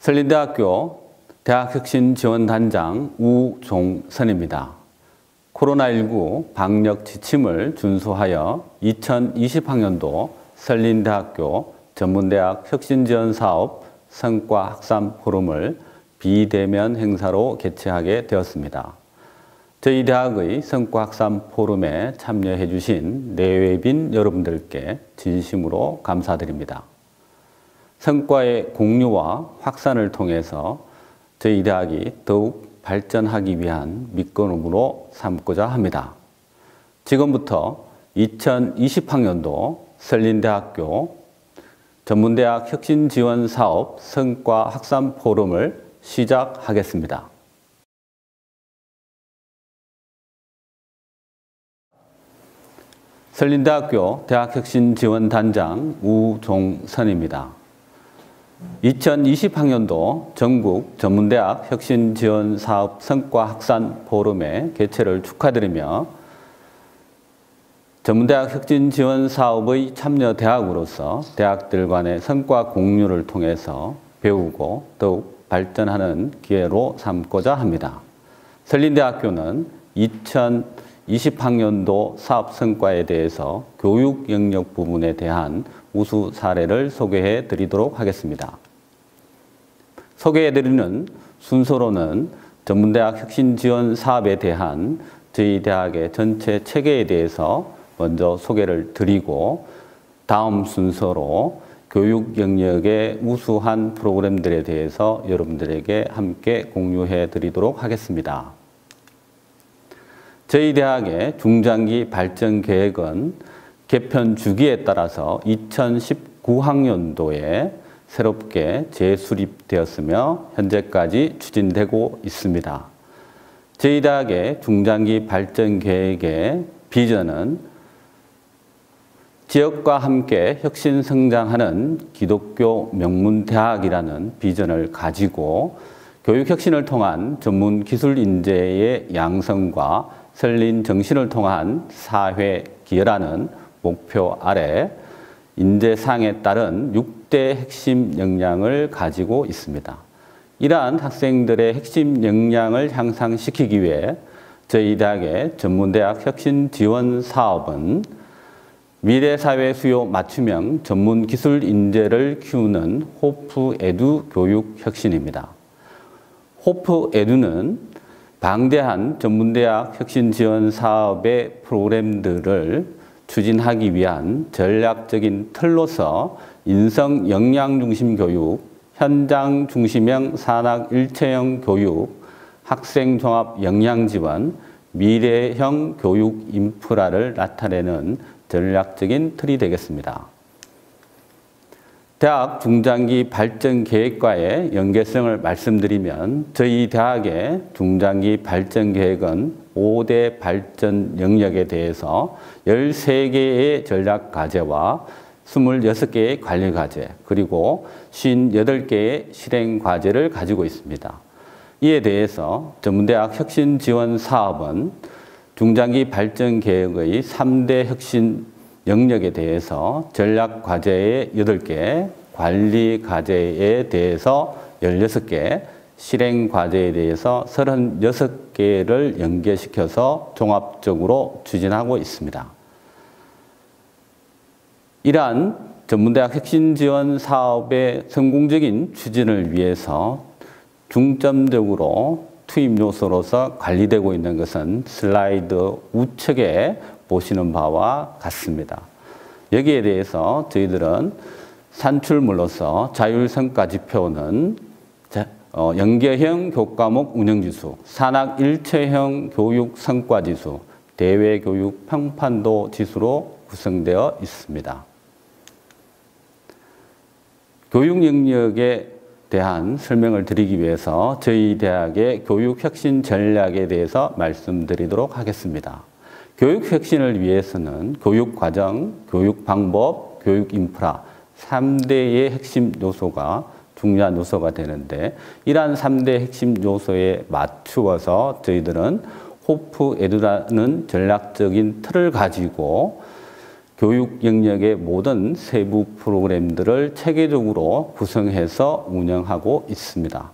설린대학교 대학혁신지원단장 우종선입니다. 코로나19 방역 지침을 준수하여 2020학년도 설린대학교 전문대학 혁신지원사업 성과확산 포럼을 비대면 행사로 개최하게 되었습니다. 저희 대학의 성과확산 포럼에 참여해 주신 내외빈 여러분들께 진심으로 감사드립니다. 성과의 공유와 확산을 통해서 저희 대학이 더욱 발전하기 위한 밑거름으로 삼고자 합니다. 지금부터 2020학년도 설린대학교 전문대학 혁신지원사업 성과확산 포럼을 시작하겠습니다. 설린대학교 대학혁신지원단장 우종선입니다. 2020학년도 전국 전문대학 혁신지원사업 성과확산 포럼의 개최를 축하드리며 전문대학 혁신지원사업의 참여대학으로서 대학들 간의 성과 공유를 통해서 배우고 더욱 발전하는 기회로 삼고자 합니다. 설린대학교는 2020학년도 사업 성과에 대해서 교육 영역 부분에 대한 우수 사례를 소개해 드리도록 하겠습니다. 소개해 드리는 순서로는 전문대학 혁신지원 사업에 대한 저희 대학의 전체 체계에 대해서 먼저 소개를 드리고 다음 순서로 교육 영역의 우수한 프로그램들에 대해서 여러분들에게 함께 공유해 드리도록 하겠습니다. 저희 대학의 중장기 발전 계획은 개편 주기에 따라서 2019학년도에 새롭게 재수립되었으며 현재까지 추진되고 있습니다. 저희 대학의 중장기 발전 계획의 비전은 지역과 함께 혁신 성장하는 기독교 명문대학이라는 비전을 가지고 교육혁신을 통한 전문 기술 인재의 양성과 설린 정신을 통한 사회 기여라는 목표 아래 인재상에 따른 6대 핵심 역량을 가지고 있습니다. 이러한 학생들의 핵심 역량을 향상시키기 위해 저희 대학의 전문대학 혁신지원 사업은 미래사회 수요 맞춤형 전문 기술 인재를 키우는 호프에듀 교육혁신입니다. 호프에듀는 방대한 전문대학 혁신지원 사업의 프로그램들을 추진하기 위한 전략적인 틀로서 인성 역량 중심 교육, 현장 중심형 산학 일체형 교육, 학생 종합 역량 지원, 미래형 교육 인프라를 나타내는 전략적인 틀이 되겠습니다. 대학 중장기 발전 계획과의 연계성을 말씀드리면 저희 대학의 중장기 발전 계획은 5대 발전 영역에 대해서 13개의 전략 과제와 26개의 관리 과제 그리고 58개의 실행 과제를 가지고 있습니다. 이에 대해서 전문대학 혁신 지원 사업은 중장기 발전 계획의 3대 혁신 영역에 대해서 전략 과제의 8개, 관리 과제에 대해서 16개, 실행 과제에 대해서 36개를 연계시켜서 종합적으로 추진하고 있습니다. 이러한 전문대학 혁신지원 사업의 성공적인 추진을 위해서 중점적으로 투입 요소로서 관리되고 있는 것은 슬라이드 우측에 보시는 바와 같습니다. 여기에 대해서 저희들은 산출물로서 자율성과지표는 연계형 교과목 운영지수, 산학 일체형 교육 성과지수, 대외교육 평판도 지수로 구성되어 있습니다. 교육 영역에 대한 설명을 드리기 위해서 저희 대학의 교육혁신 전략에 대해서 말씀드리도록 하겠습니다. 교육혁신을 위해서는 교육과정, 교육방법, 교육인프라 3대의 핵심 요소가 중요한 요소가 되는데 이러한 3대 핵심 요소에 맞추어서 저희들은 호프에듀라는 전략적인 틀을 가지고 교육 영역의 모든 세부 프로그램들을 체계적으로 구성해서 운영하고 있습니다.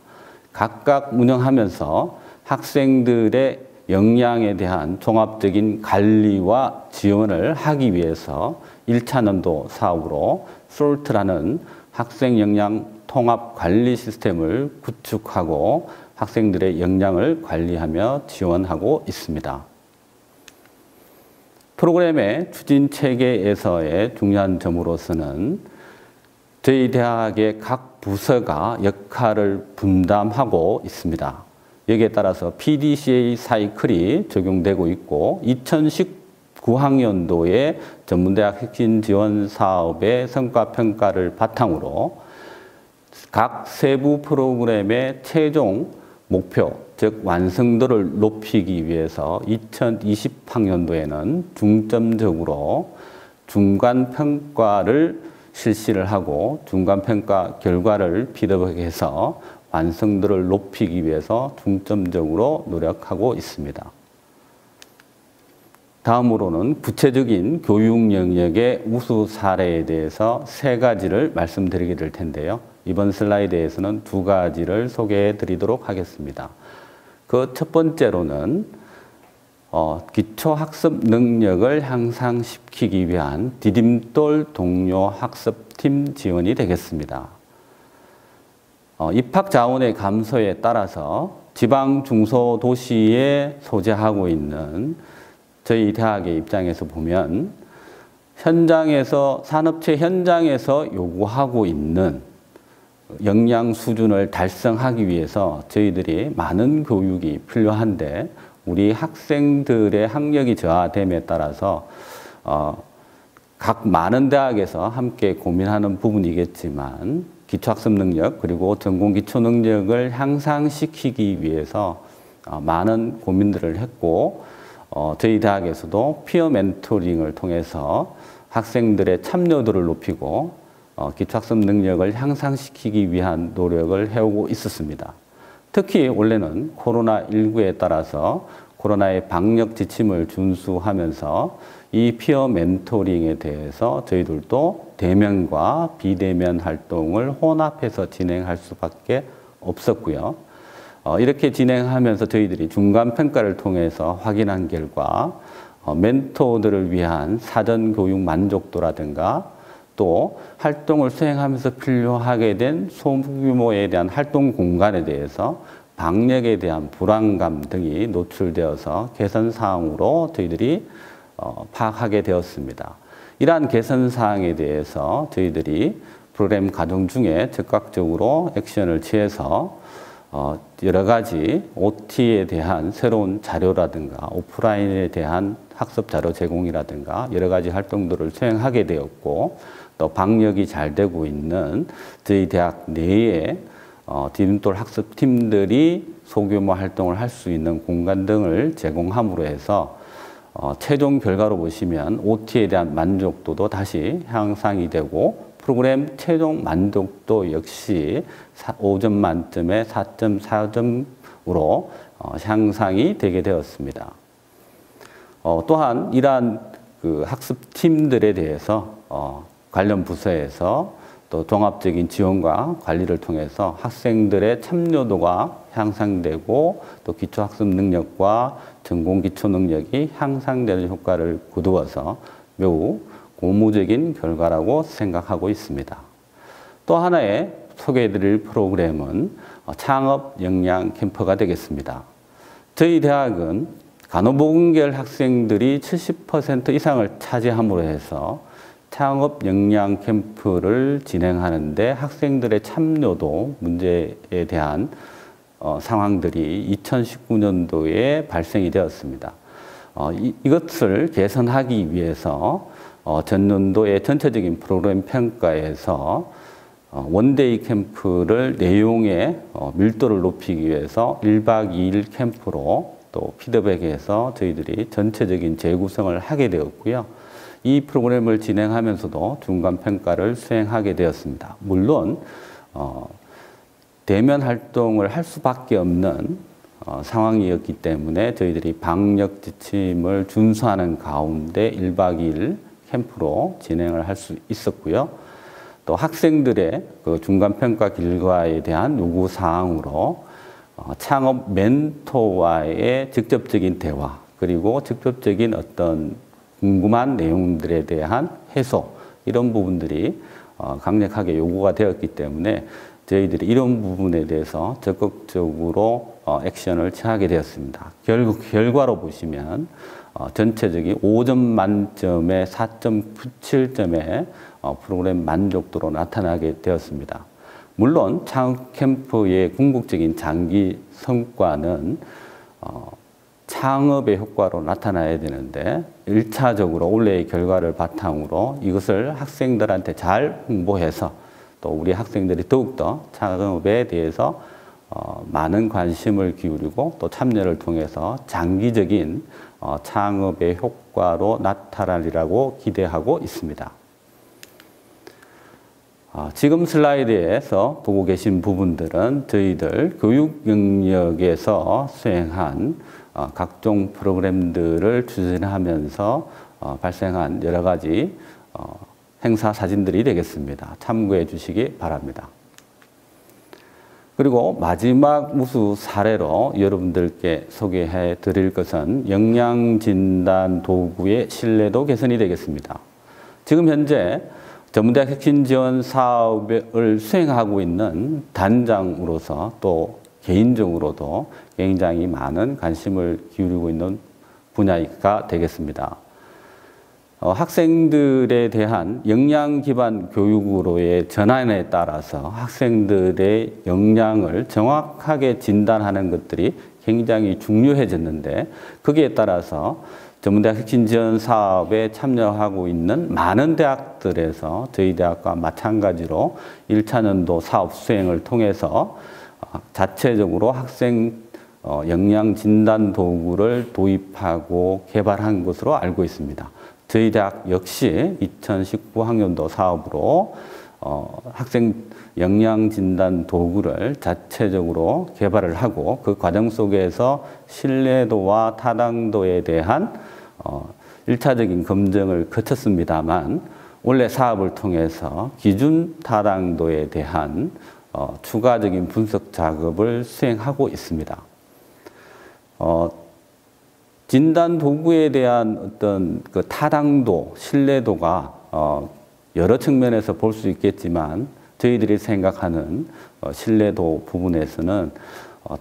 각각 운영하면서 학생들의 역량에 대한 종합적인 관리와 지원을 하기 위해서 1차 년도 사업으로 SALT라는 학생 역량 통합 관리 시스템을 구축하고 학생들의 역량을 관리하며 지원하고 있습니다. 프로그램의 추진 체계에서의 중요한 점으로서는 저희 대학의 각 부서가 역할을 분담하고 있습니다. 여기에 따라서 PDCA 사이클이 적용되고 있고 2019학년도에 전문대학 혁신 지원 사업의 성과 평가를 바탕으로 각 세부 프로그램의 최종 목표, 즉 완성도를 높이기 위해서 2020학년도에는 중점적으로 중간평가를 실시를 하고 중간평가 결과를 피드백해서 완성도를 높이기 위해서 중점적으로 노력하고 있습니다. 다음으로는 구체적인 교육 영역의 우수 사례에 대해서 3가지를 말씀드리게 될 텐데요. 이번 슬라이드에서는 2가지를 소개해 드리도록 하겠습니다. 그 첫 번째로는 기초학습 능력을 향상시키기 위한 디딤돌 동료 학습팀 지원이 되겠습니다. 입학 자원의 감소에 따라서 지방 중소도시에 소재하고 있는 저희 대학의 입장에서 보면 현장에서 산업체 현장에서 요구하고 있는 역량 수준을 달성하기 위해서 저희들이 많은 교육이 필요한데 우리 학생들의 학력이 저하됨에 따라서 각 많은 대학에서 함께 고민하는 부분이겠지만 기초학습 능력 그리고 전공 기초 능력을 향상시키기 위해서 많은 고민들을 했고 저희 대학에서도 피어 멘토링을 통해서 학생들의 참여도를 높이고 기초학습 능력을 향상시키기 위한 노력을 해오고 있었습니다. 특히 올해는 코로나19에 따라서 코로나의 방역 지침을 준수하면서 이 피어 멘토링에 대해서 저희들도 대면과 비대면 활동을 혼합해서 진행할 수밖에 없었고요. 이렇게 진행하면서 저희들이 중간평가를 통해서 확인한 결과 멘토들을 위한 사전 교육 만족도라든가 또 활동을 수행하면서 필요하게 된 소규모에 대한 활동 공간에 대해서 방역에 대한 불안감 등이 노출되어서 개선 사항으로 저희들이 파악하게 되었습니다. 이러한 개선 사항에 대해서 저희들이 프로그램 과정 중에 즉각적으로 액션을 취해서 여러 가지 OT에 대한 새로운 자료라든가 오프라인에 대한 학습 자료 제공이라든가 여러 가지 활동들을 수행하게 되었고 또 방역이 잘 되고 있는 저희 대학 내에 디딤돌 학습팀들이 소규모 활동을 할 수 있는 공간 등을 제공함으로 해서 최종 결과로 보시면 OT에 대한 만족도도 다시 향상이 되고 프로그램 최종 만족도 역시 5점 만점에 4.4점으로 향상이 되게 되었습니다. 또한 이러한 그 학습팀들에 대해서 관련 부서에서 또 종합적인 지원과 관리를 통해서 학생들의 참여도가 향상되고 또 기초학습 능력과 전공 기초 능력이 향상되는 효과를 거두어서 매우 고무적인 결과라고 생각하고 있습니다. 또 하나의 소개해드릴 프로그램은 창업 역량 캠프가 되겠습니다. 저희 대학은 간호보건계열 학생들이 70% 이상을 차지함으로 해서 창업 역량 캠프를 진행하는데 학생들의 참여도 문제에 대한 상황들이 2019년도에 발생이 되었습니다. 이것을 개선하기 위해서 전년도의 전체적인 프로그램 평가에서 원데이 캠프를 내용의 밀도를 높이기 위해서 1박 2일 캠프로 또 피드백해서 저희들이 전체적인 재구성을 하게 되었고요. 이 프로그램을 진행하면서도 중간평가를 수행하게 되었습니다. 물론 대면 활동을 할 수밖에 없는 상황이었기 때문에 저희들이 방역 지침을 준수하는 가운데 1박 2일 캠프로 진행을 할 수 있었고요. 또 학생들의 그 중간평가 결과에 대한 요구사항으로 창업 멘토와의 직접적인 대화, 그리고 직접적인 어떤 궁금한 내용들에 대한 해소, 이런 부분들이 강력하게 요구가 되었기 때문에 저희들이 이런 부분에 대해서 적극적으로 액션을 취하게 되었습니다. 결과로 보시면 전체적인 5점 만점에 4.97점의 프로그램 만족도로 나타나게 되었습니다. 물론 창업 캠프의 궁극적인 장기 성과는 창업의 효과로 나타나야 되는데 1차적으로 올해의 결과를 바탕으로 이것을 학생들한테 잘 홍보해서 또 우리 학생들이 더욱더 창업에 대해서 많은 관심을 기울이고 또 참여를 통해서 장기적인 창업의 효과로 나타나리라고 기대하고 있습니다. 지금 슬라이드에서 보고 계신 부분들은 저희들 교육 영역에서 수행한 각종 프로그램들을 추진하면서 발생한 여러 가지 행사 사진들이 되겠습니다. 참고해 주시기 바랍니다. 그리고 마지막 우수 사례로 여러분들께 소개해 드릴 것은 영양진단 도구의 신뢰도 개선이 되겠습니다. 지금 현재 전문대학 혁신지원 사업을 수행하고 있는 단장으로서 또 개인적으로도 굉장히 많은 관심을 기울이고 있는 분야가 되겠습니다. 학생들에 대한 역량 기반 교육으로의 전환에 따라서 학생들의 역량을 정확하게 진단하는 것들이 굉장히 중요해졌는데, 거기에 따라서 전문대학 혁신지원 사업에 참여하고 있는 많은 대학들에서 저희 대학과 마찬가지로 1차년도 사업 수행을 통해서 자체적으로 학생 역량 진단 도구를 도입하고 개발한 것으로 알고 있습니다. 저희 대학 역시 2019학년도 사업으로 학생 역량 진단 도구를 자체적으로 개발을 하고 그 과정 속에서 신뢰도와 타당도에 대한 1차적인 검증을 거쳤습니다만, 원래 사업을 통해서 기준 타당도에 대한 추가적인 분석 작업을 수행하고 있습니다. 진단 도구에 대한 어떤 그 타당도, 신뢰도가 여러 측면에서 볼 수 있겠지만 저희들이 생각하는 신뢰도 부분에서는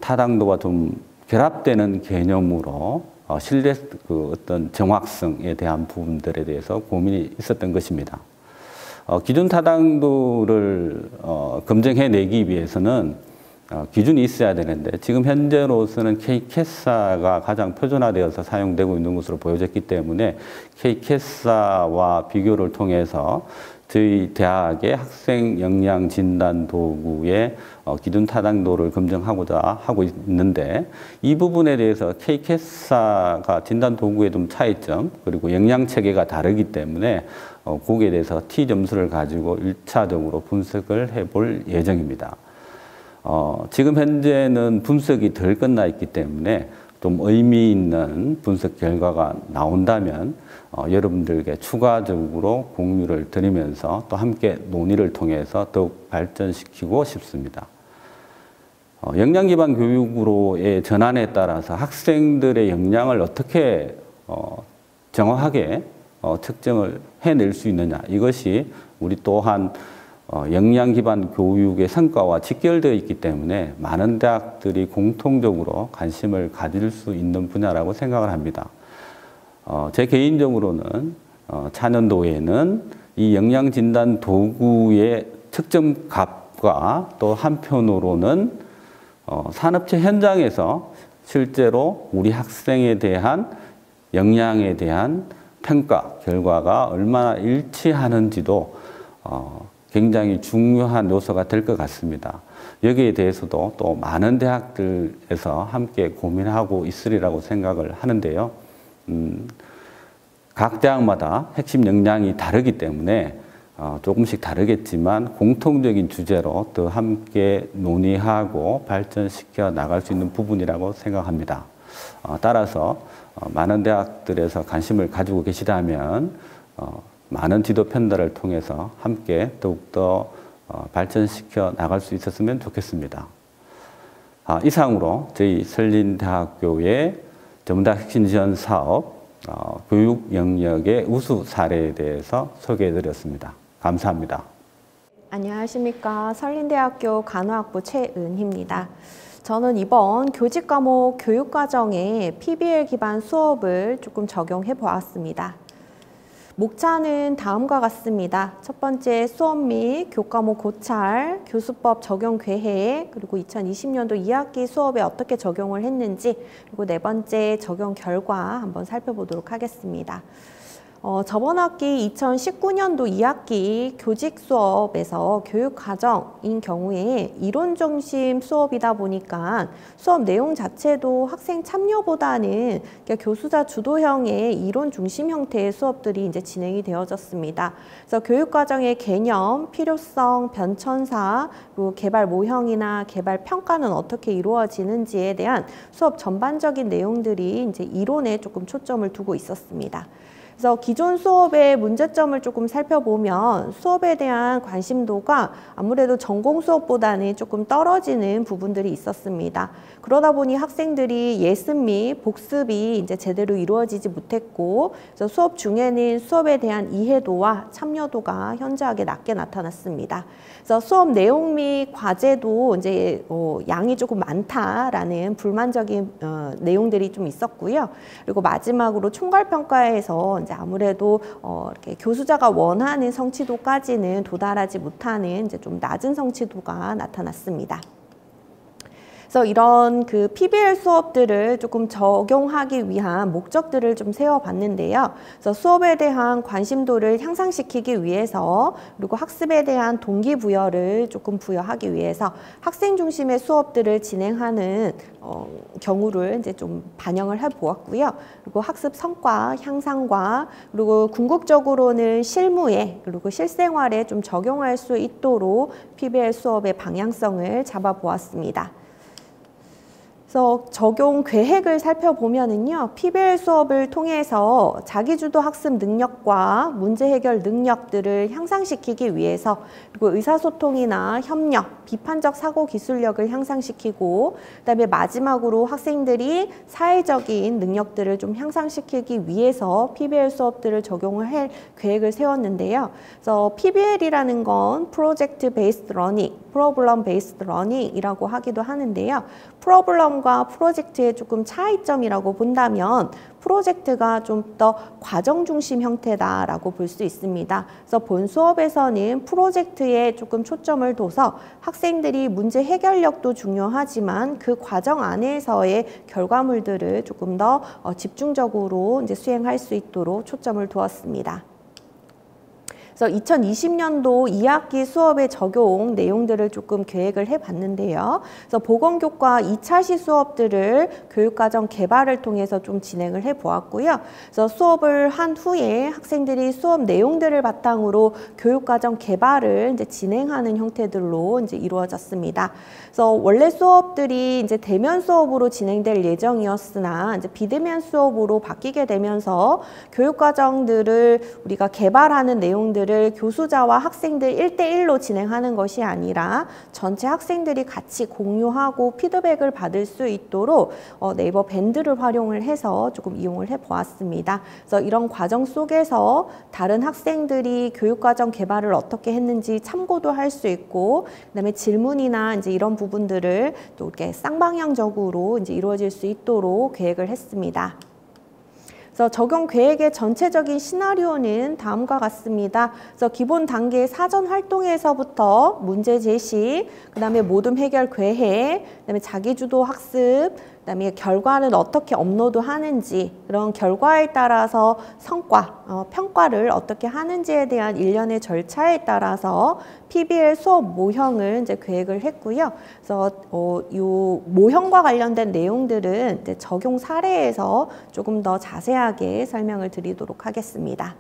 타당도가 좀 결합되는 개념으로 신뢰 그 어떤 정확성에 대한 부분들에 대해서 고민이 있었던 것입니다. 기준 타당도를 검증해내기 위해서는 기준이 있어야 되는데, 지금 현재로서는 K-캐사가 가장 표준화되어서 사용되고 있는 것으로 보여졌기 때문에 K-캐사와 비교를 통해서 저희 대학의 학생 역량 진단 도구의 기준 타당도를 검증하고자 하고 있는데, 이 부분에 대해서 K-캐사가 진단 도구의 좀 차이점, 그리고 역량 체계가 다르기 때문에 거기에 대해서 T점수를 가지고 1차적으로 분석을 해볼 예정입니다. 지금 현재는 분석이 덜 끝나 있기 때문에 좀 의미 있는 분석 결과가 나온다면 여러분들께 추가적으로 공유를 드리면서 또 함께 논의를 통해서 더욱 발전시키고 싶습니다. 역량 기반 교육으로의 전환에 따라서 학생들의 역량을 어떻게 정확하게 측정을 해낼 수 있느냐, 이것이 우리 또한 역량 기반 교육의 성과와 직결되어 있기 때문에 많은 대학들이 공통적으로 관심을 가질 수 있는 분야라고 생각을 합니다. 제 개인적으로는 차년도에는 이 역량 진단 도구의 측정값과 또 한편으로는 산업체 현장에서 실제로 우리 학생에 대한 역량에 대한 평가 결과가 얼마나 일치하는지도 굉장히 중요한 요소가 될 것 같습니다. 여기에 대해서도 또 많은 대학들에서 함께 고민하고 있으리라고 생각을 하는데요. 각 대학마다 핵심 역량이 다르기 때문에 조금씩 다르겠지만 공통적인 주제로 또 함께 논의하고 발전시켜 나갈 수 있는 부분이라고 생각합니다. 따라서 많은 대학들에서 관심을 가지고 계시다면 많은 지도 편달을 통해서 함께 더욱더 발전시켜 나갈 수 있었으면 좋겠습니다. 이상으로 저희 설린대학교의 전문대 핵심 지원 사업 교육 영역의 우수 사례에 대해서 소개해드렸습니다. 감사합니다. 안녕하십니까. 설린대학교 간호학부 최은희입니다. 저는 이번 교직 과목 교육과정에 PBL 기반 수업을 조금 적용해 보았습니다. 목차는 다음과 같습니다. 첫 번째 수업 및 교과목 고찰, 교수법 적용 계획, 그리고 2020년도 2학기 수업에 어떻게 적용을 했는지, 그리고 네 번째 적용 결과 한번 살펴보도록 하겠습니다. 저번 학기 2019년도 2학기 교직 수업에서 교육과정인 경우에 이론 중심 수업이다 보니까 수업 내용 자체도 학생 참여보다는 교수자 주도형의 이론 중심 형태의 수업들이 이제 진행이 되어졌습니다. 그래서 교육과정의 개념, 필요성, 변천사, 그리고 개발 모형이나 개발 평가는 어떻게 이루어지는지에 대한 수업 전반적인 내용들이 이제 이론에 조금 초점을 두고 있었습니다. 그래서 기존 수업의 문제점을 조금 살펴보면 수업에 대한 관심도가 아무래도 전공 수업보다는 조금 떨어지는 부분들이 있었습니다. 그러다 보니 학생들이 예습 및 복습이 이제 제대로 이루어지지 못했고, 그래서 수업 중에는 수업에 대한 이해도와 참여도가 현저하게 낮게 나타났습니다. 그래서 수업 내용 및 과제도 이제 양이 조금 많다라는 불만적인 내용들이 좀 있었고요. 그리고 마지막으로 총괄평가에서 이제 아무래도 이렇게 교수자가 원하는 성취도까지는 도달하지 못하는 이제 좀 낮은 성취도가 나타났습니다. 그래서 이런 그 PBL 수업들을 조금 적용하기 위한 목적들을 좀 세워봤는데요. 그래서 수업에 대한 관심도를 향상시키기 위해서, 그리고 학습에 대한 동기부여를 조금 부여하기 위해서 학생 중심의 수업들을 진행하는 경우를 이제 좀 반영을 해보았고요. 그리고 학습 성과 향상과, 그리고 궁극적으로는 실무에, 그리고 실생활에 좀 적용할 수 있도록 PBL 수업의 방향성을 잡아보았습니다. 그래서 적용 계획을 살펴보면은요, PBL 수업을 통해서 자기주도 학습 능력과 문제 해결 능력들을 향상시키기 위해서, 그리고 의사소통이나 협력, 비판적 사고 기술력을 향상시키고, 그다음에 마지막으로 학생들이 사회적인 능력들을 좀 향상시키기 위해서 PBL 수업들을 적용을 할 계획을 세웠는데요. 그래서 PBL이라는 건 프로젝트 베이스드 러닝, 프로블럼 베이스드 러닝이라고 하기도 하는데요. 프로블럼과 프로젝트의 조금 차이점이라고 본다면 프로젝트가 좀 더 과정 중심 형태다라고 볼 수 있습니다. 그래서 본 수업에서는 프로젝트에 조금 초점을 둬서 학생들이 문제 해결력도 중요하지만 그 과정 안에서의 결과물들을 조금 더 집중적으로 이제 수행할 수 있도록 초점을 두었습니다. 그래서 2020년도 2학기 수업의 적용 내용들을 조금 계획을 해봤는데요. 그래서 보건교과 2차 시 수업들을 교육과정 개발을 통해서 좀 진행을 해보았고요. 그래서 수업을 한 후에 학생들이 수업 내용들을 바탕으로 교육과정 개발을 이제 진행하는 형태들로 이제 이루어졌습니다. 그래서 원래 수업들이 이제 대면 수업으로 진행될 예정이었으나 이제 비대면 수업으로 바뀌게 되면서 교육과정들을 우리가 개발하는 내용들을 교수자와 학생들 1대1로 진행하는 것이 아니라 전체 학생들이 같이 공유하고 피드백을 받을 수 있도록 네이버 밴드를 활용을 해서 조금 이용을 해보았습니다. 그래서 이런 과정 속에서 다른 학생들이 교육과정 개발을 어떻게 했는지 참고도 할 수 있고, 그다음에 질문이나 이제 이런 부분들을 또 이렇게 쌍방향적으로 이제 이루어질 수 있도록 계획을 했습니다. 그래서 적용 계획의 전체적인 시나리오는 다음과 같습니다. 그래서 기본 단계 사전 활동에서부터 문제 제시, 그다음에 모둠 해결 계획, 그다음에 자기주도 학습, 그다음에 결과는 어떻게 업로드하는지, 그런 결과에 따라서 성과, 평가를 어떻게 하는지에 대한 일련의 절차에 따라서 PBL 수업 모형을 이제 계획을 했고요. 그래서 요 모형과 관련된 내용들은 이제 적용 사례에서 조금 더 자세하게 설명을 드리도록 하겠습니다.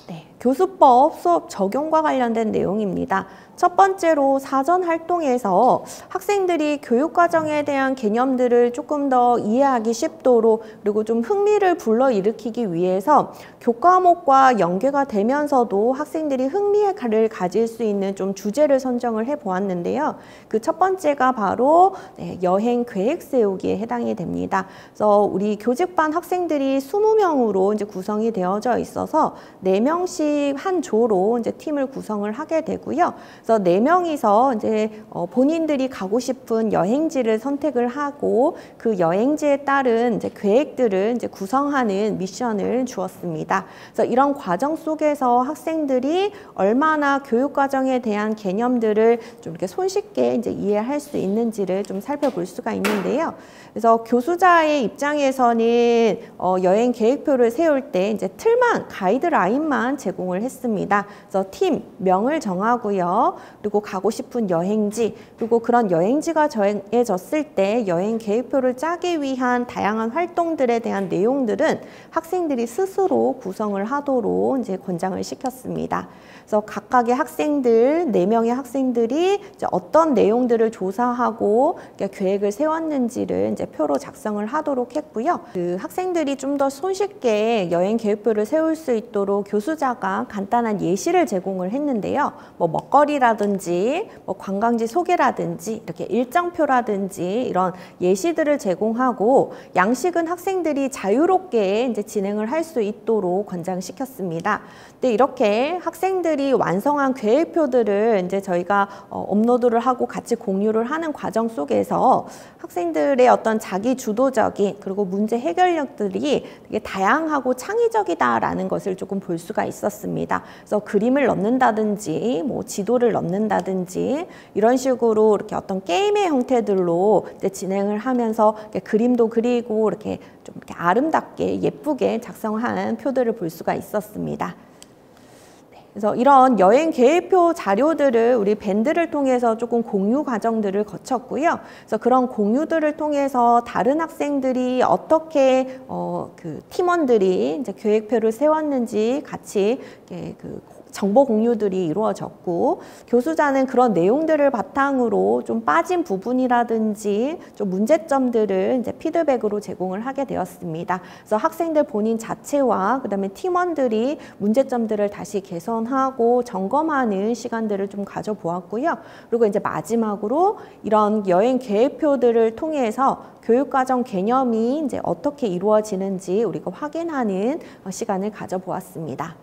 네, 교수법 수업 적용과 관련된 내용입니다. 첫 번째로 사전 활동에서 학생들이 교육과정에 대한 개념들을 조금 더 이해하기 쉽도록 그리고 좀 흥미를 불러일으키기 위해서 교과목과 연계가 되면서도 학생들이 흥미를 가질 수 있는 좀 주제를 선정을 해보았는데요. 그 첫 번째가 바로 여행 계획 세우기에 해당이 됩니다. 그래서 우리 교직반 학생들이 20명으로 이제 구성이 되어져 있어서 4명씩 한 조로 이제 팀을 구성을 하게 되고요. 그래서 4명이서 이제 본인들이 가고 싶은 여행지를 선택을 하고 그 여행지에 따른 이제 계획들을 이제 구성하는 미션을 주었습니다. 그래서 이런 과정 속에서 학생들이 얼마나 교육 과정에 대한 개념들을 좀 이렇게 손쉽게 이제 이해할 수 있는지를 좀 살펴볼 수가 있는데요. 그래서 교수자의 입장에서는 여행 계획표를 세울 때 이제 틀만 가이드라인만 제공을 했습니다. 그래서 팀명을 정하고요. 그리고 가고 싶은 여행지, 그리고 그런 여행지가 정해졌을 때 여행 계획표를 짜기 위한 다양한 활동들에 대한 내용들은 학생들이 스스로 구성을 하도록 이제 권장을 시켰습니다. 그래서 각각의 학생들, 4명의 학생들이 이제 어떤 내용들을 조사하고 계획을 세웠는지를 이제 표로 작성을 하도록 했고요. 그 학생들이 좀 더 손쉽게 여행 계획표를 세울 수 있도록 교수자가 간단한 예시를 제공을 했는데요. 뭐 먹거리라든지 뭐 관광지 소개라든지 이렇게 일정표라든지 이런 예시들을 제공하고 양식은 학생들이 자유롭게 이제 진행을 할 수 있도록 권장시켰습니다. 근데 이렇게 학생들이 완성한 계획표들을 이제 저희가 업로드를 하고 같이 공유를 하는 과정 속에서 학생들의 어떤 자기 주도적인 그리고 문제 해결력들이 되게 다양하고 창의적이다라는 것을 조금 볼 수가 있었습니다. 그래서 그림을 넣는다든지 뭐 지도를 넣는다든지 이런 식으로 이렇게 어떤 게임의 형태들로 이제 진행을 하면서 이렇게 그림도 그리고 이렇게 좀 이렇게 아름답게 예쁘게 작성한 표들을 볼 수가 있었습니다. 그래서 이런 여행 계획표 자료들을 우리 밴드를 통해서 조금 공유 과정들을 거쳤고요. 그래서 그런 공유들을 통해서 다른 학생들이 어떻게 그 팀원들이 이제 계획표를 세웠는지 같이 그 정보 공유들이 이루어졌고 교수자는 그런 내용들을 바탕으로 좀 빠진 부분이라든지 좀 문제점들을 이제 피드백으로 제공을 하게 되었습니다. 그래서 학생들 본인 자체와 그다음에 팀원들이 문제점들을 다시 개선하고 점검하는 시간들을 좀 가져보았고요. 그리고 이제 마지막으로 이런 여행 계획표들을 통해서 교육과정 개념이 이제 어떻게 이루어지는지 우리가 확인하는 시간을 가져보았습니다.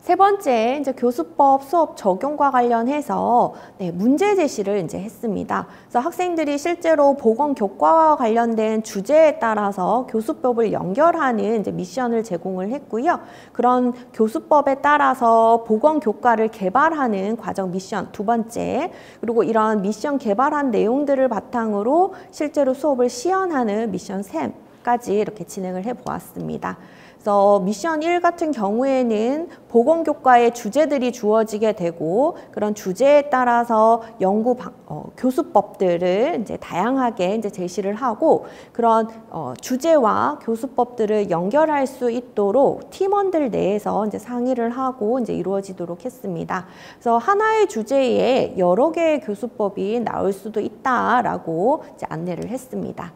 세 번째, 이제 교수법 수업 적용과 관련해서 문제 제시를 이제 했습니다. 그래서 학생들이 실제로 보건교과와 관련된 주제에 따라서 교수법을 연결하는 이제 미션을 제공을 했고요. 그런 교수법에 따라서 보건교과를 개발하는 과정 미션 두 번째, 그리고 이런 미션 개발한 내용들을 바탕으로 실제로 수업을 시연하는 미션 3까지 이렇게 진행을 해보았습니다. 그래서 미션 1 같은 경우에는 보건교과의 주제들이 주어지게 되고 그런 주제에 따라서 교수법들을 이제 다양하게 이제 제시를 하고 그런 주제와 교수법들을 연결할 수 있도록 팀원들 내에서 이제 상의를 하고 이제 이루어지도록 했습니다. 그래서 하나의 주제에 여러 개의 교수법이 나올 수도 있다라고 이제 안내를 했습니다.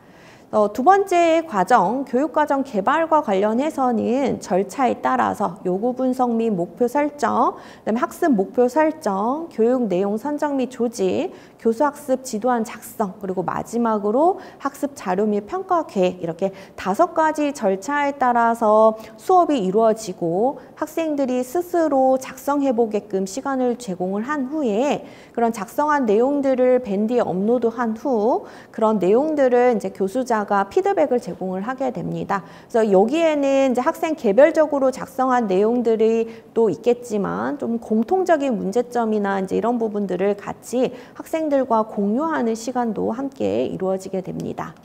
두 번째 과정, 교육과정 개발과 관련해서는 절차에 따라서 요구 분석 및 목표 설정, 그다음에 학습 목표 설정, 교육 내용 선정 및 조직, 교수학습 지도안 작성, 그리고 마지막으로 학습 자료 및 평가 계획 이렇게 5가지 절차에 따라서 수업이 이루어지고 학생들이 스스로 작성해 보게끔 시간을 제공을 한 후에 그런 작성한 내용들을 밴드에 업로드한 후 그런 내용들을 이제 교수자가 피드백을 제공을 하게 됩니다. 그래서 여기에는 이제 학생 개별적으로 작성한 내용들이 또 있겠지만 좀 공통적인 문제점이나 이제 이런 부분들을 같이 학생들과 공유하는 시간도 함께 이루어지게 됩니다.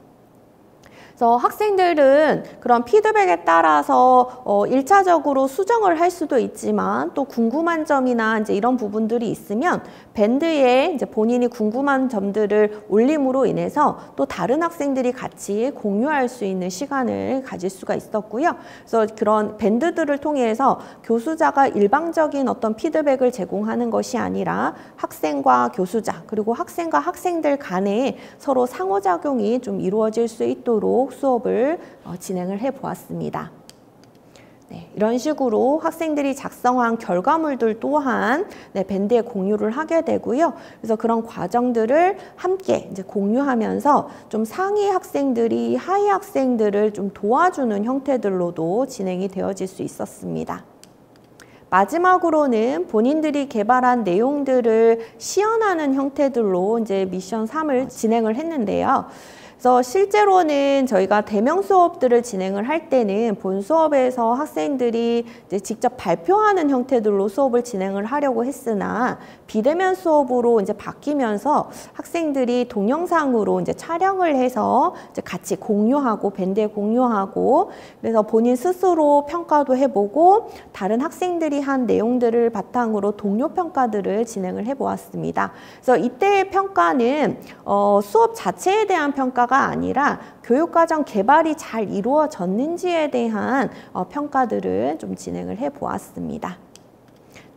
그래서 학생들은 그런 피드백에 따라서 1차적으로 수정을 할 수도 있지만 또 궁금한 점이나 이제 이런 부분들이 있으면 밴드에 이제 본인이 궁금한 점들을 올림으로 인해서 또 다른 학생들이 같이 공유할 수 있는 시간을 가질 수가 있었고요. 그래서 그런 밴드들을 통해서 교수자가 일방적인 어떤 피드백을 제공하는 것이 아니라 학생과 교수자 그리고 학생과 학생들 간에 서로 상호작용이 좀 이루어질 수 있도록 수업을 진행을 해 보았습니다. 네, 이런 식으로 학생들이 작성한 결과물들 또한 밴드에 공유를 하게 되고요. 그래서 그런 과정들을 함께 이제 공유하면서 좀 상위 학생들이 하위 학생들을 좀 도와주는 형태들로도 진행이 되어질 수 있었습니다. 마지막으로는 본인들이 개발한 내용들을 시연하는 형태들로 이제 미션 3을 진행을 했는데요. 그래서 실제로는 저희가 대면 수업들을 진행을 할 때는 본 수업에서 학생들이 이제 직접 발표하는 형태들로 수업을 진행을 하려고 했으나 비대면 수업으로 이제 바뀌면서 학생들이 동영상으로 이제 촬영을 해서 이제 같이 공유하고 밴드에 공유하고 그래서 본인 스스로 평가도 해보고 다른 학생들이 한 내용들을 바탕으로 동료 평가들을 진행을 해보았습니다. 그래서 이때의 평가는 수업 자체에 대한 평가가 아니라 교육과정 개발이 잘 이루어졌는지에 대한 평가들을 좀 진행을 해보았습니다.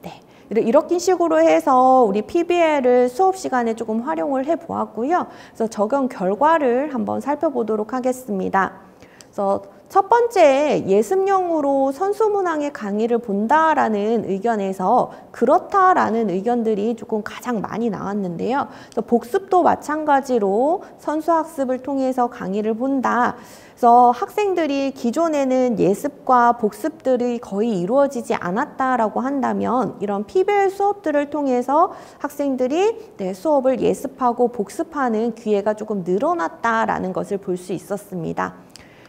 네, 이렇게 식으로 해서 우리 PBL을 수업 시간에 조금 활용을 해보았고요. 그래서 적용 결과를 한번 살펴보도록 하겠습니다. 그래서 첫 번째, 예습용으로 선수문항의 강의를 본다라는 의견에서 그렇다라는 의견들이 조금 가장 많이 나왔는데요. 복습도 마찬가지로 선수학습을 통해서 강의를 본다. 그래서 학생들이 기존에는 예습과 복습들이 거의 이루어지지 않았다라고 한다면 이런 PBL 수업들을 통해서 학생들이 수업을 예습하고 복습하는 기회가 조금 늘어났다라는 것을 볼 수 있었습니다.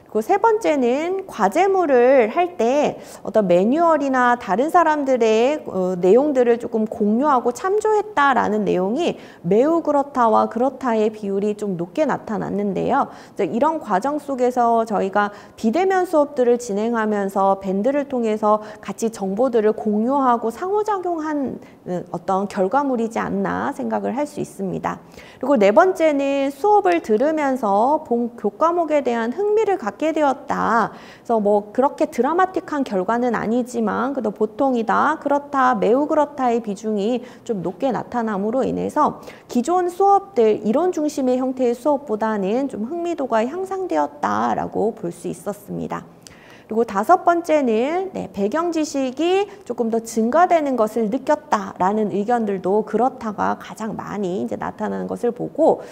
그리고 세 번째는 과제물을 할 때 어떤 매뉴얼이나 다른 사람들의 내용들을 조금 공유하고 참조했다라는 내용이 매우 그렇다와 그렇다의 비율이 좀 높게 나타났는데요. 이런 과정 속에서 저희가 비대면 수업들을 진행하면서 밴드를 통해서 같이 정보들을 공유하고 상호작용한 어떤 결과물이지 않나 생각을 할 수 있습니다. 그리고 네 번째는 수업을 들으면서 본 교과목에 대한 흥미를 갖게 되었다. 그래서 뭐 그렇게 드라마틱한 결과는 아니지만 그래도 보통이다, 그렇다, 매우 그렇다의 비중이 좀 높게 나타남으로 인해서 기존 수업들, 이론 중심의 형태의 수업보다는 좀 흥미도가 향상되었다라고 볼 수 있었습니다. 그리고 다섯 번째는 배경 지식이 조금 더 증가되는 것을 느꼈다라는 의견들도 그렇다가 가장 많이 이제 나타나는 것을 보고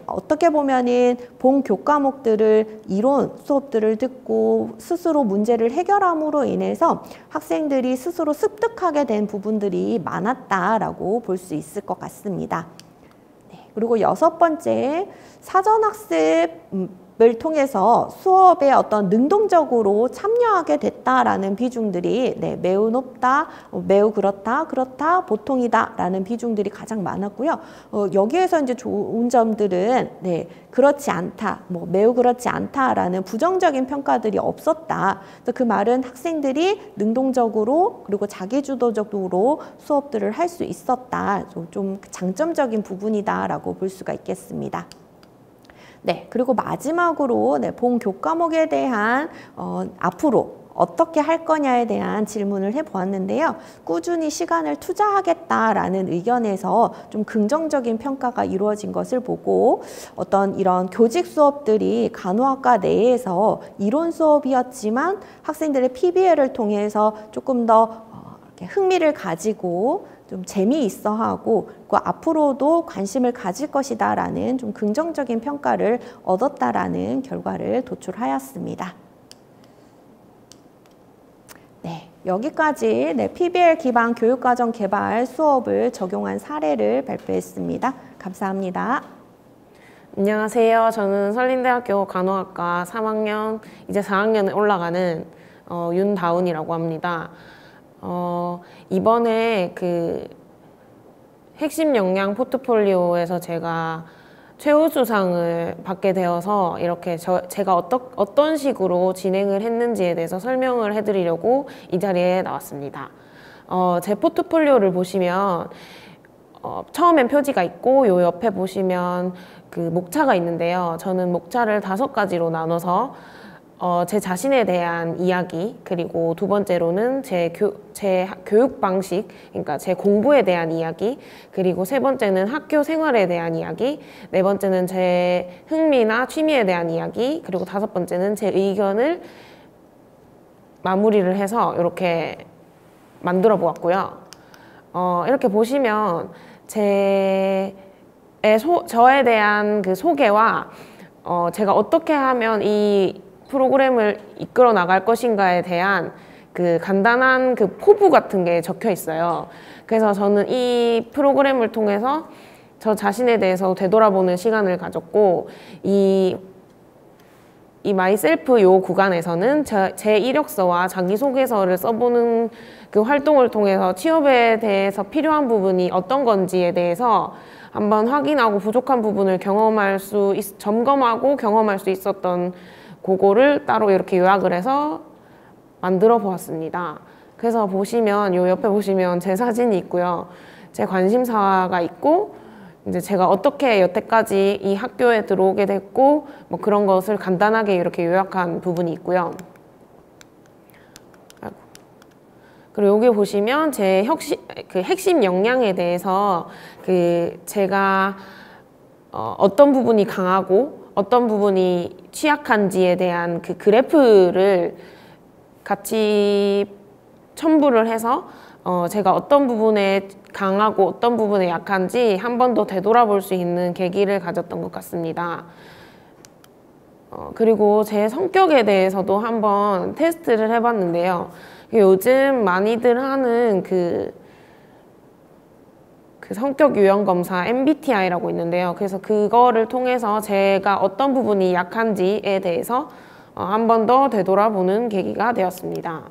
어떻게 보면은 본 교과목들을 이론 수업들을 듣고 스스로 문제를 해결함으로 인해서 학생들이 스스로 습득하게 된 부분들이 많았다라고 볼 수 있을 것 같습니다. 그리고 여섯 번째, 사전학습 을 통해서 수업에 어떤 능동적으로 참여하게 됐다라는 비중들이 매우 높다, 매우 그렇다, 그렇다, 보통이다 라는 비중들이 가장 많았고요. 여기에서 이제 좋은 점들은 그렇지 않다, 매우 그렇지 않다라는 부정적인 평가들이 없었다. 그 말은 학생들이 능동적으로 그리고 자기주도적으로 수업들을 할 수 있었다. 좀 장점적인 부분이다라고 볼 수가 있겠습니다. 그리고 마지막으로 본 교과목에 대한 앞으로 어떻게 할 거냐에 대한 질문을 해보았는데요. 꾸준히 시간을 투자하겠다라는 의견에서 좀 긍정적인 평가가 이루어진 것을 보고 어떤 이런 교직 수업들이 간호학과 내에서 이론 수업이었지만 학생들의 PBL을 통해서 조금 더 흥미를 가지고 좀 재미있어 하고 그 앞으로도 관심을 가질 것이다 라는 좀 긍정적인 평가를 얻었다라는 결과를 도출하였습니다. 여기까지 PBL 기반 교육과정 개발 수업을 적용한 사례를 발표했습니다. 감사합니다. 안녕하세요. 저는 설린대학교 간호학과 3학년, 이제 4학년에 올라가는 윤다운이라고 합니다. 이번에 그 핵심 역량 포트폴리오에서 제가 최우수상을 받게 되어서 이렇게 제가 어떤 식으로 진행을 했는지에 대해서 설명을 해드리려고 이 자리에 나왔습니다. 제 포트폴리오를 보시면 처음엔 표지가 있고 요 옆에 보시면 그 목차가 있는데요. 저는 목차를 5가지로 나눠서 제 자신에 대한 이야기, 그리고 두 번째로는 제 교육 방식, 그러니까 제 공부에 대한 이야기, 그리고 세 번째는 학교 생활에 대한 이야기, 네 번째는 제 흥미나 취미에 대한 이야기, 그리고 5번째는 제 의견을 마무리를 해서 이렇게 만들어 보았고요. 이렇게 보시면 저에 대한 그 소개와 제가 어떻게 하면 이 프로그램을 이끌어 나갈 것인가에 대한 그 간단한 그 포부 같은 게 적혀 있어요. 그래서 저는 이 프로그램을 통해서 저 자신에 대해서 되돌아보는 시간을 가졌고, 이 마이셀프 요 구간에서는 제 이력서와 자기소개서를 써보는 그 활동을 통해서 취업에 대해서 필요한 부분이 어떤 건지에 대해서 한번 확인하고 부족한 부분을 점검하고 경험할 수 있었던 그거를 따로 이렇게 요약을 해서 만들어 보았습니다. 그래서 보시면 요 옆에 보시면 제 사진이 있고요. 제 관심사가 있고, 이제 제가 어떻게 여태까지 이 학교에 들어오게 됐고 뭐 그런 것을 간단하게 이렇게 요약한 부분이 있고요. 그리고 여기 보시면 제 핵심 역량에 대해서 제가 어떤 부분이 강하고 어떤 부분이 취약한지에 대한 그 그래프를 같이 첨부를 해서 제가 어떤 부분에 강하고 어떤 부분에 약한지 한 번 더 되돌아볼 수 있는 계기를 가졌던 것 같습니다. 그리고 제 성격에 대해서도 한번 테스트를 해봤는데요. 요즘 많이들 하는 그 성격 유형 검사 MBTI라고 있는데요. 그래서 그거를 통해서 제가 어떤 부분이 약한지에 대해서 한 번 더 되돌아보는 계기가 되었습니다.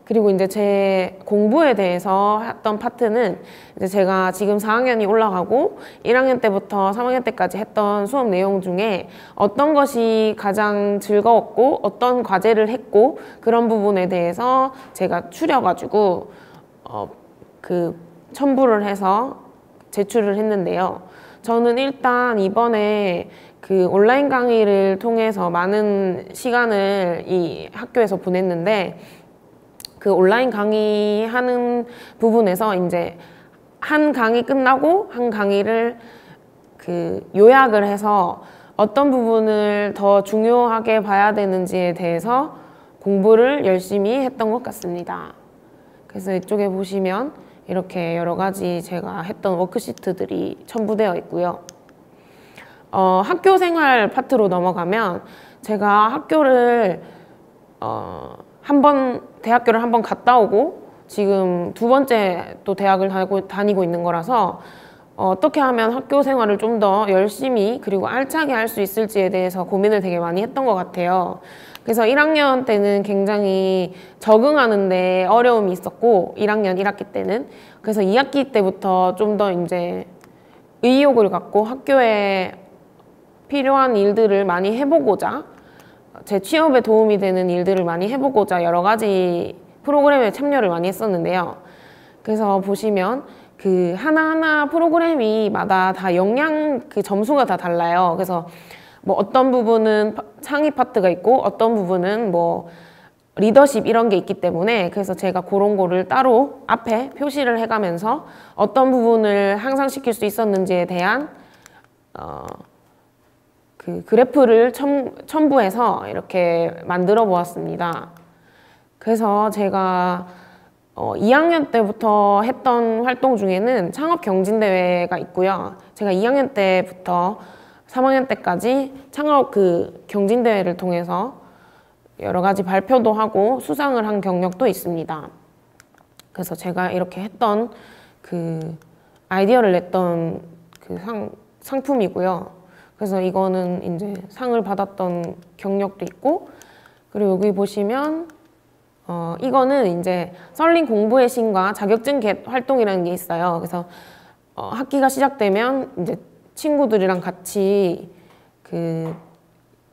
그리고 이제 제 공부에 대해서 했던 파트는 이제 제가 지금 4학년이 올라가고 1학년 때부터 3학년 때까지 했던 수업 내용 중에 어떤 것이 가장 즐거웠고 어떤 과제를 했고 그런 부분에 대해서 제가 추려가지고 첨부를 해서 제출을 했는데요. 저는 일단 이번에 그 온라인 강의를 통해서 많은 시간을 이 학교에서 보냈는데, 그 온라인 강의하는 부분에서 이제 한 강의 끝나고 한 강의를 요약을 해서 어떤 부분을 더 중요하게 봐야 되는지에 대해서 공부를 열심히 했던 것 같습니다. 그래서 이쪽에 보시면 이렇게 여러 가지 제가 했던 워크시트들이 첨부되어 있고요. 학교 생활 파트로 넘어가면 제가 대학교를 한 번 갔다 오고 지금 2번째 또 대학을 다니고 있는 거라서 어떻게 하면 학교 생활을 좀 더 열심히 그리고 알차게 할 수 있을지에 대해서 고민을 되게 많이 했던 것 같아요. 그래서 1학년 때는 굉장히 적응하는 데 어려움이 있었고 1학년 1학기 때는, 그래서 2학기 때부터 좀 더 이제 의욕을 갖고 학교에 필요한 일들을 많이 해보고자, 제 취업에 도움이 되는 일들을 많이 해보고자 여러 가지 프로그램에 참여를 많이 했었는데요. 그래서 보시면 그 하나하나 프로그램이마다 다 점수가 다 달라요. 그래서 뭐 어떤 부분은 창의 파트가 있고 어떤 부분은 뭐 리더십 이런 게 있기 때문에, 그래서 제가 그런 거를 따로 앞에 표시를 해가면서 어떤 부분을 향상시킬 수 있었는지에 대한 그 그래프를 첨부해서 이렇게 만들어 보았습니다. 그래서 제가 2학년 때부터 했던 활동 중에는 창업 경진대회가 있고요. 제가 2학년 때부터 3학년 때까지 창업 경진대회를 통해서 여러 가지 발표도 하고 수상을 한 경력도 있습니다. 그래서 제가 이렇게 했던 아이디어를 냈던 상품이고요. 그래서 이거는 이제 상을 받았던 경력도 있고, 그리고 여기 보시면 이거는 이제 썰린 공부의 신과 자격증 겟 활동이라는 게 있어요. 그래서 학기가 시작되면 이제 친구들이랑 같이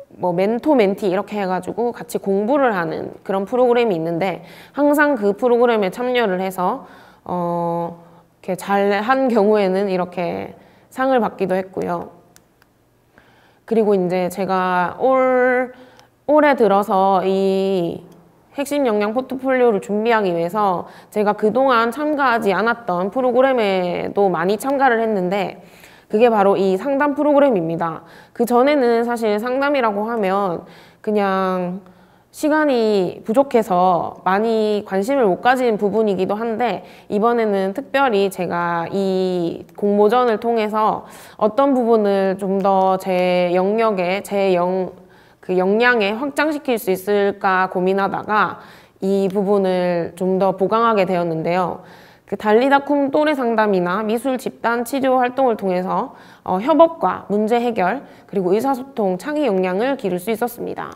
뭐 멘토 멘티 이렇게 해가지고 같이 공부를 하는 그런 프로그램이 있는데 항상 그 프로그램에 참여를 해서 이렇게 잘한 경우에는 이렇게 상을 받기도 했고요. 그리고 이제 제가 올해 들어서 이 핵심 역량 포트폴리오를 준비하기 위해서 제가 그동안 참가하지 않았던 프로그램에도 많이 참가를 했는데 그게 바로 이 상담 프로그램입니다. 그 전에는 사실 상담이라고 하면 그냥 시간이 부족해서 많이 관심을 못 가진 부분이기도 한데 이번에는 특별히 제가 이 공모전을 통해서 어떤 부분을 좀 더 제 영역에 그 역량에 확장시킬 수 있을까 고민하다가 이 부분을 좀 더 보강하게 되었는데요. 그 달리다쿰 또래 상담이나 미술 집단 치료 활동을 통해서 협업과 문제 해결 그리고 의사소통 창의 역량을 기를 수 있었습니다.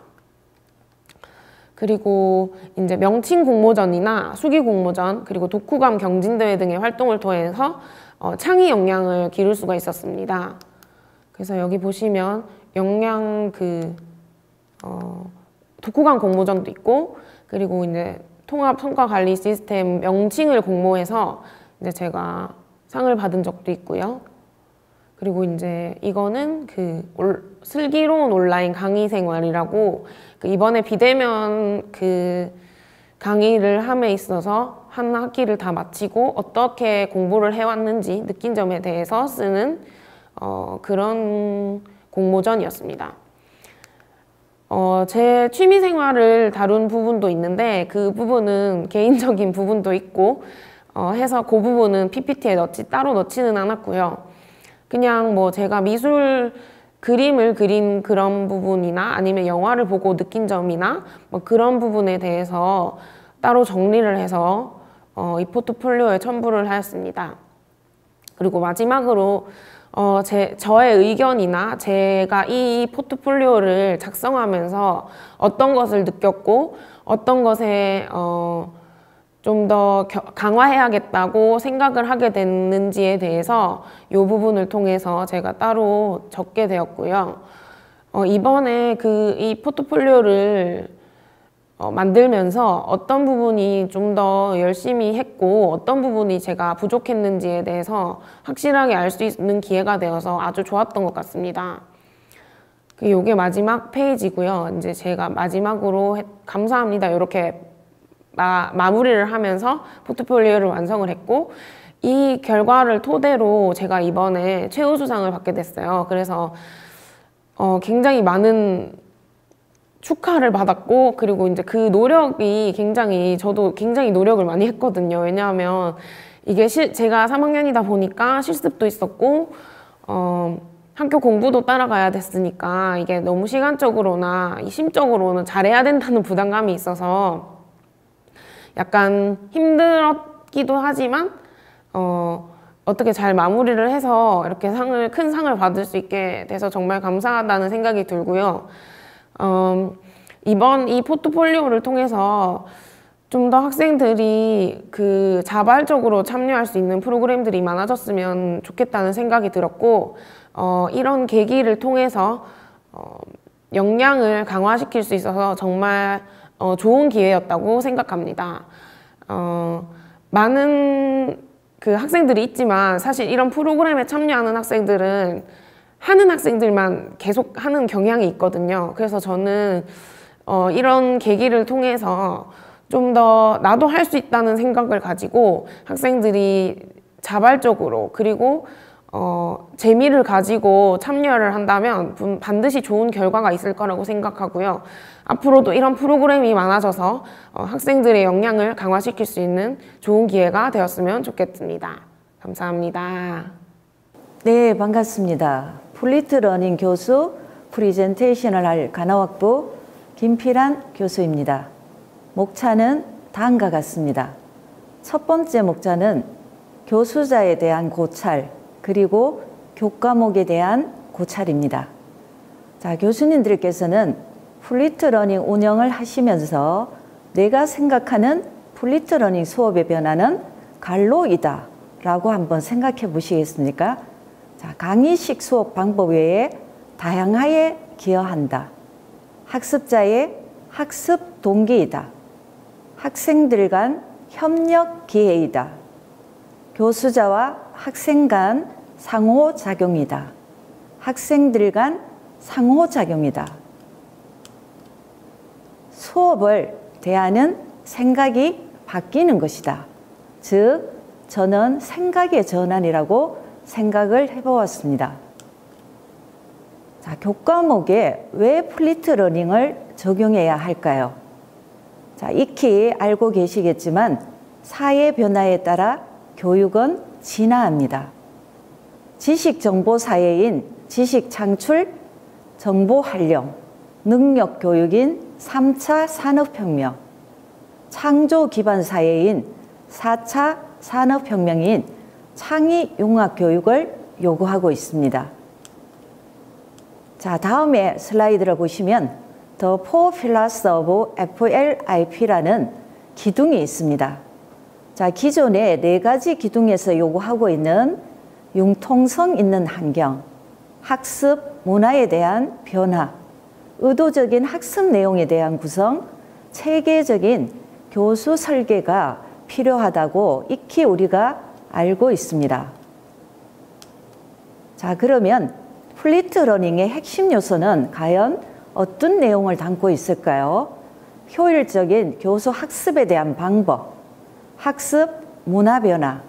그리고 이제 명칭 공모전이나 수기 공모전 그리고 독후감 경진대회 등의 활동을 통해서 창의 역량을 기를 수가 있었습니다. 그래서 여기 보시면 역량 독후감 공모전도 있고 그리고 이제 통합 성과 관리 시스템 명칭을 공모해서 이제 제가 상을 받은 적도 있고요. 그리고 이제 이거는 슬기로운 온라인 강의 생활이라고 이번에 비대면 강의를 함에 있어서 한 학기를 다 마치고 어떻게 공부를 해왔는지 느낀 점에 대해서 쓰는 그런 공모전이었습니다. 제 취미 생활을 다룬 부분도 있는데 그 부분은 개인적인 부분도 있고 해서 그 부분은 PPT에 따로 넣지는 않았고요. 그냥 뭐 제가 미술 그림을 그린 그런 부분이나 아니면 영화를 보고 느낀 점이나 뭐 그런 부분에 대해서 따로 정리를 해서 이 포트폴리오에 첨부를 하였습니다. 그리고 마지막으로 저의 의견이나 제가 이 포트폴리오를 작성하면서 어떤 것을 느꼈고 어떤 것에 좀 더 강화해야겠다고 생각을 하게 됐는지에 대해서 이 부분을 통해서 제가 따로 적게 되었고요. 이번에 이 포트폴리오를 만들면서 어떤 부분이 좀 더 열심히 했고 어떤 부분이 제가 부족했는지에 대해서 확실하게 알 수 있는 기회가 되어서 아주 좋았던 것 같습니다. 이게 마지막 페이지고요. 이제 제가 마지막으로 감사합니다 이렇게 마무리를 하면서 포트폴리오를 완성을 했고 이 결과를 토대로 제가 이번에 최우수상을 받게 됐어요. 그래서 굉장히 많은 축하를 받았고 그리고 이제 그 노력이 저도 굉장히 노력을 많이 했거든요. 왜냐하면 이게 제가 3학년이다 보니까 실습도 있었고 학교 공부도 따라가야 됐으니까 이게 너무 시간적으로나 심적으로는 잘해야 된다는 부담감이 있어서 약간 힘들었기도 하지만 어떻게 잘 마무리를 해서 이렇게 큰 상을 받을 수 있게 돼서 정말 감사하다는 생각이 들고요. 이번 이 포트폴리오를 통해서 좀 더 학생들이 자발적으로 참여할 수 있는 프로그램들이 많아졌으면 좋겠다는 생각이 들었고 이런 계기를 통해서 역량을 강화시킬 수 있어서 정말 좋은 기회였다고 생각합니다. 많은 학생들이 있지만 사실 이런 프로그램에 참여하는 학생들은 하는 학생들만 계속 하는 경향이 있거든요. 그래서 저는 이런 계기를 통해서 좀 더 나도 할 수 있다는 생각을 가지고 학생들이 자발적으로 그리고 재미를 가지고 참여를 한다면 반드시 좋은 결과가 있을 거라고 생각하고요. 앞으로도 이런 프로그램이 많아져서 학생들의 역량을 강화시킬 수 있는 좋은 기회가 되었으면 좋겠습니다. 감사합니다. 네, 반갑습니다. 플리트러닝 교수 프리젠테이션을 할 간호학부 김필환 교수입니다. 목차는 다음과 같습니다. 첫 번째 목차는 교수자에 대한 고찰, 그리고 교과목에 대한 고찰입니다. 자, 교수님들께서는 플리트러닝 운영을 하시면서 내가 생각하는 플리트러닝 수업의 변화는 갈로이다 라고 한번 생각해 보시겠습니까? 자, 자, 강의식 수업 방법 외에 다양하게 기여한다. 학습자의 학습 동기이다. 학생들 간 협력 기회이다. 교수자와 학생 간 상호작용이다. 학생들 간 상호작용이다. 수업을 대하는 생각이 바뀌는 것이다. 즉, 저는 생각의 전환이라고 생각을 해보았습니다. 자, 교과목에 왜 플리트 러닝을 적용해야 할까요? 자, 익히 알고 계시겠지만 사회 변화에 따라 교육은 진화합니다. 지식 정보 사회인 지식 창출, 정보 활용, 능력 교육인 3차 산업혁명, 창조 기반 사회인 4차 산업혁명인 창의 융합 교육을 요구하고 있습니다. 자, 다음에 슬라이드를 보시면 The Four Pillars of FLIP라는 기둥이 있습니다. 자, 기존의 4가지 기둥에서 요구하고 있는 융통성 있는 환경, 학습 문화에 대한 변화, 의도적인 학습 내용에 대한 구성, 체계적인 교수 설계가 필요하다고 익히 우리가 알고 있습니다. 자, 그러면 플리트 러닝의 핵심 요소는 과연 어떤 내용을 담고 있을까요? 효율적인 교수 학습에 대한 방법, 학습 문화 변화,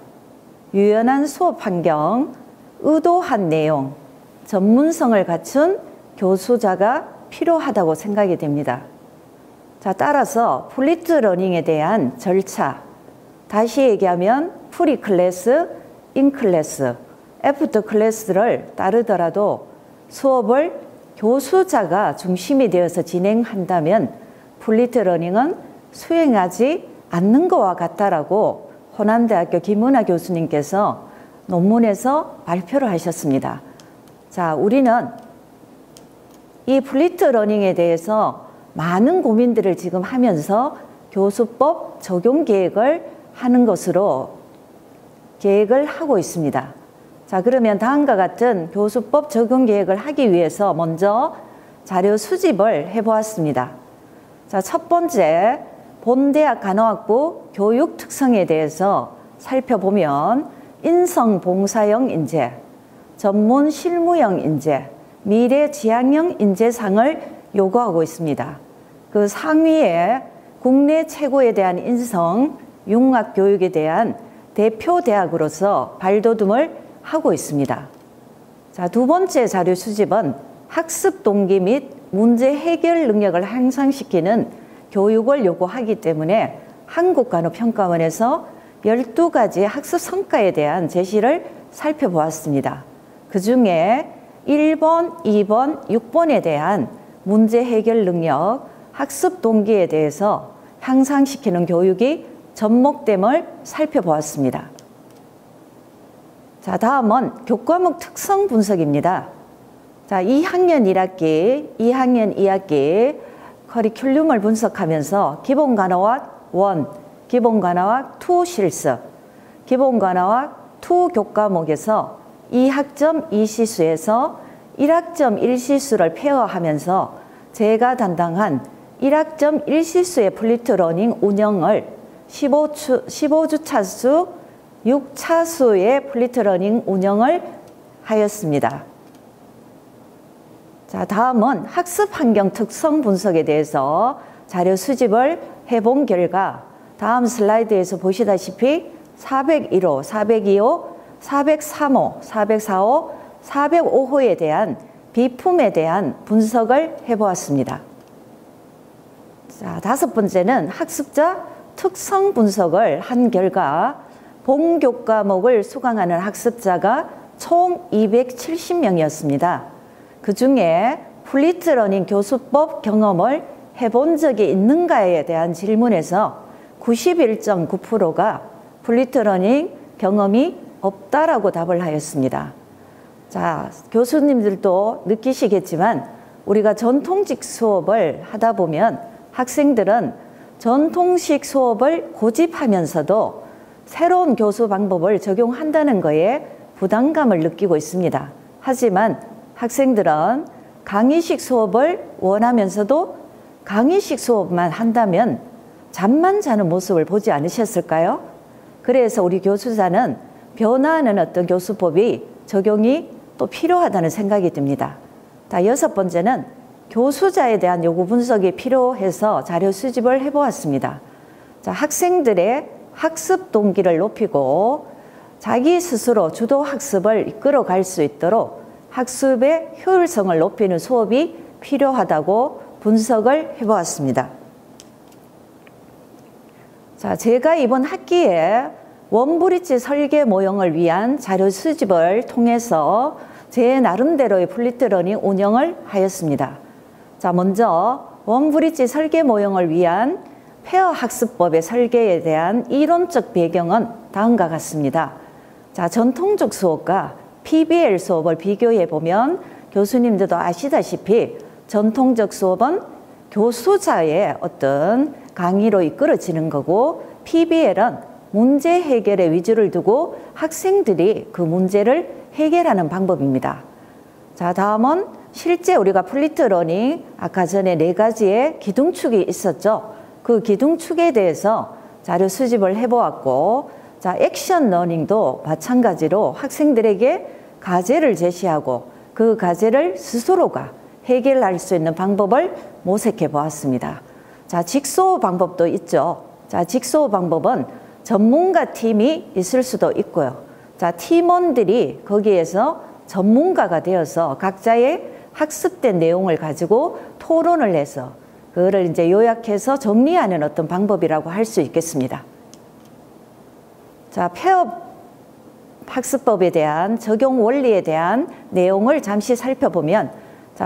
유연한 수업 환경, 의도한 내용, 전문성을 갖춘 교수자가 필요하다고 생각이 됩니다. 자, 따라서 플리트 러닝에 대한 절차, 다시 얘기하면 프리 클래스, 인 클래스, 애프터 클래스를 따르더라도 수업을 교수자가 중심이 되어서 진행한다면 플리트 러닝은 수행하지 않는 것과 같다라고 호남대학교 김은하 교수님께서 논문에서 발표를 하셨습니다. 자, 우리는 이 플리트 러닝에 대해서 많은 고민들을 지금 하면서 교수법 적용 계획을 하는 것으로 계획을 하고 있습니다. 자, 그러면 다음과 같은 교수법 적용 계획을 하기 위해서 먼저 자료 수집을 해보았습니다. 자, 첫 번째, 본대학 간호학부 교육 특성에 대해서 살펴보면 인성 봉사형 인재, 전문 실무형 인재, 미래 지향형 인재상을 요구하고 있습니다. 그 상위에 국내 최고에 대한 인성, 융합 교육에 대한 대표 대학으로서 발돋움을 하고 있습니다. 자, 두 번째 자료 수집은 학습 동기 및 문제 해결 능력을 향상시키는 교육을 요구하기 때문에 한국간호평가원에서 12가지 학습 성과에 대한 제시를 살펴보았습니다. 그 중에 1번, 2번, 6번에 대한 문제 해결 능력, 학습 동기에 대해서 향상시키는 교육이 접목됨을 살펴보았습니다. 자, 다음은 교과목 특성 분석입니다. 자, 2학년 1학기, 2학년 2학기 커리큘럼을 분석하면서 기본간호학 1, 기본간호학 2 실습, 기본간호학 2 교과목에서 2학점 2시수에서 1학점 1시수를 페어하면서 제가 담당한 1학점 1시수의 플리트 러닝 운영을 15주차수 6차수의 플리트 러닝 운영을 하였습니다. 자, 다음은 학습 환경 특성 분석에 대해서 자료 수집을 해본 결과 다음 슬라이드에서 보시다시피 401호, 402호, 403호, 404호, 405호에 대한 비품에 대한 분석을 해보았습니다. 자, 다섯 번째는 학습자 특성 분석을 한 결과 본 교과목을 수강하는 학습자가 총 270명이었습니다. 그 중에 플리트 러닝 교수법 경험을 해본 적이 있는가에 대한 질문에서 91.9%가 플리트 러닝 경험이 없다라고 답을 하였습니다. 자, 교수님들도 느끼시겠지만 우리가 전통직 수업을 하다 보면 학생들은 전통식 수업을 고집하면서도 새로운 교수 방법을 적용한다는 거에 부담감을 느끼고 있습니다. 하지만 학생들은 강의식 수업을 원하면서도 강의식 수업만 한다면 잠만 자는 모습을 보지 않으셨을까요? 그래서 우리 교수자는 변화하는 어떤 교수법이 적용이 또 필요하다는 생각이 듭니다. 여섯 번째는 교수자에 대한 요구 분석이 필요해서 자료 수집을 해보았습니다. 학생들의 학습 동기를 높이고 자기 스스로 주도 학습을 이끌어갈 수 있도록 학습의 효율성을 높이는 수업이 필요하다고 분석을 해보았습니다. 제가 이번 학기에 원브릿지 설계 모형을 위한 자료 수집을 통해서 제 나름대로의 플리트러닝 운영을 하였습니다. 먼저 원브릿지 설계 모형을 위한 페어 학습법의 설계에 대한 이론적 배경은 다음과 같습니다. 전통적 수업과 PBL 수업을 비교해 보면 교수님들도 아시다시피 전통적 수업은 교수자의 어떤 강의로 이끌어지는 거고 PBL은 문제 해결에 위주를 두고 학생들이 그 문제를 해결하는 방법입니다. 다음은 실제 우리가 플리트러닝 아까 전에 4가지의 기둥축이 있었죠. 그 기둥축에 대해서 자료 수집을 해보았고 액션 러닝도 마찬가지로 학생들에게 과제를 제시하고 그 과제를 스스로가 해결할 수 있는 방법을 모색해 보았습니다. 직소 방법도 있죠. 직소 방법은 전문가 팀이 있을 수도 있고요. 팀원들이 거기에서 전문가가 되어서 각자의 학습된 내용을 가지고 토론을 해서 그거를 이제 요약해서 정리하는 어떤 방법이라고 할 수 있겠습니다. 페어 학습법에 대한 적용 원리에 대한 내용을 잠시 살펴보면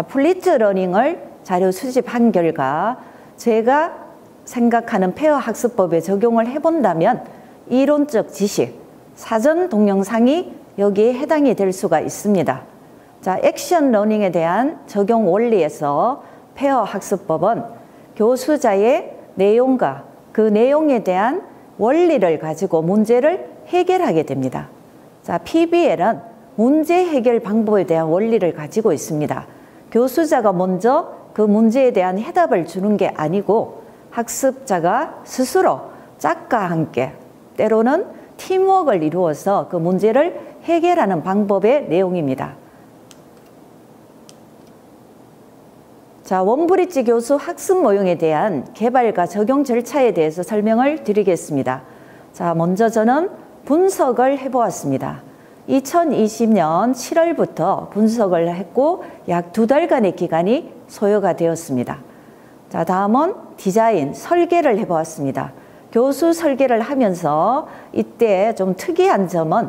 플리트러닝을 자료 수집한 결과 제가 생각하는 페어 학습법에 적용을 해본다면 이론적 지식, 사전 동영상이 여기에 해당이 될 수가 있습니다. 액션 러닝에 대한 적용 원리에서 페어 학습법은 교수자의 내용과 그 내용에 대한 원리를 가지고 문제를 해결하게 됩니다. PBL은 문제 해결 방법에 대한 원리를 가지고 있습니다. 교수자가 먼저 그 문제에 대한 해답을 주는 게 아니고 학습자가 스스로 짝과 함께 때로는 팀워크를 이루어서 그 문제를 해결하는 방법의 내용입니다. 원브릿지 교수 학습 모형에 대한 개발과 적용 절차에 대해서 설명을 드리겠습니다. 먼저 저는 분석을 해보았습니다. 2020년 7월부터 분석을 했고 약 2달간의 기간이 소요가 되었습니다. 다음은 디자인, 설계를 해보았습니다. 교수 설계를 하면서 이때 좀 특이한 점은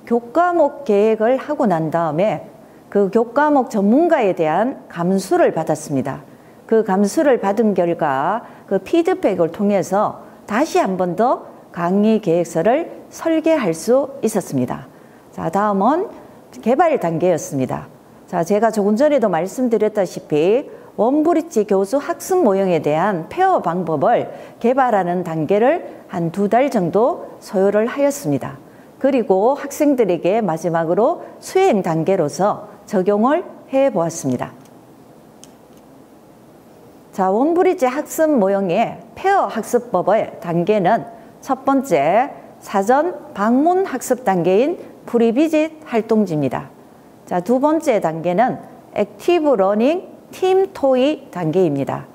교과목 계획을 하고 난 다음에 그 교과목 전문가에 대한 감수를 받았습니다. 그 감수를 받은 결과 그 피드백을 통해서 다시 한 번 더 강의 계획서를 설계할 수 있었습니다. 다음은 개발 단계였습니다. 제가 조금 전에도 말씀드렸다시피 원브릿지 교수 학습 모형에 대한 페어 방법을 개발하는 단계를 한 2달 정도 소요를 하였습니다. 그리고 학생들에게 마지막으로 수행 단계로서 적용을 해보았습니다. 원브릿지 학습 모형의 페어 학습법의 단계는 첫 번째, 사전 방문 학습 단계인 프리비짓 활동지입니다. 두 번째 단계는 액티브 러닝 팀 토의 단계입니다.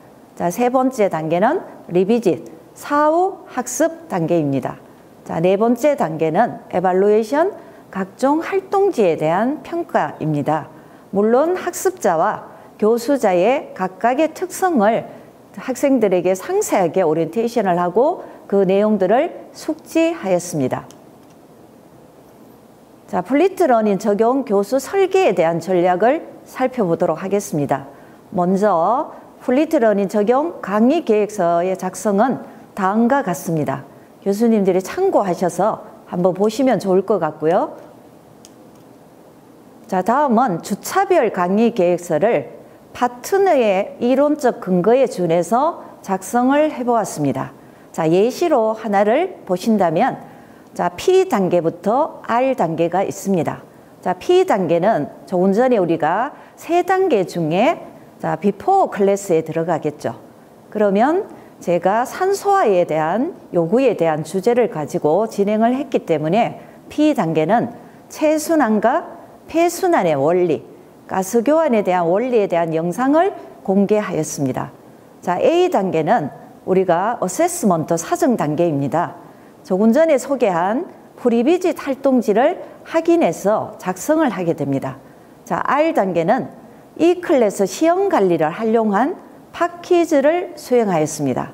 세 번째 단계는 리비짓 사후 학습 단계입니다. 네 번째 단계는 에발루에이션 각종 활동지에 대한 평가입니다. 물론 학습자와 교수자의 각각의 특성을 학생들에게 상세하게 오리엔테이션을 하고 그 내용들을 숙지하였습니다. 플리트러닝 적용 교수 설계에 대한 전략을 살펴보도록 하겠습니다. 먼저 플리트러닝 적용 강의 계획서의 작성은 다음과 같습니다. 교수님들이 참고하셔서 한번 보시면 좋을 것 같고요. 다음은 주차별 강의 계획서를 파트너의 이론적 근거에 준해서 작성을 해보았습니다. 예시로 하나를 보신다면 P 단계부터 R 단계가 있습니다. 자, P 단계는 조금 전에 우리가 3단계 중에 자, 비포 클래스에 들어가겠죠. 그러면 제가 산소화에 대한 요구에 대한 주제를 가지고 진행을 했기 때문에 P 단계는 체순환과 폐순환의 원리, 가스 교환에 대한 원리에 대한 영상을 공개하였습니다. 자, A 단계는 우리가 어세스먼트 사정 단계입니다. 조금 전에 소개한 프리비짓 활동지를 확인해서 작성을 하게 됩니다. 자, R 단계는 이 클래스 시험 관리를 활용한 패키지를 수행하였습니다.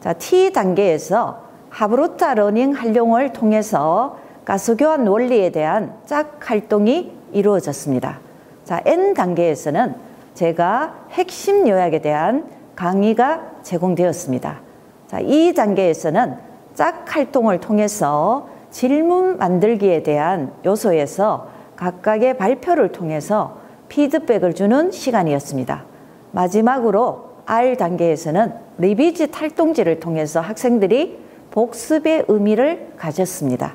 자, T 단계에서 하브루타 러닝 활용을 통해서 가스 교환 원리에 대한 짝 활동이 이루어졌습니다. 자, N 단계에서는 제가 핵심 요약에 대한 강의가 제공되었습니다. 자, 이 단계에서는 짝 활동을 통해서 질문 만들기에 대한 요소에서 각각의 발표를 통해서 피드백을 주는 시간이었습니다. 마지막으로 R 단계에서는 리비짓 활동지를 통해서 학생들이 복습의 의미를 가졌습니다.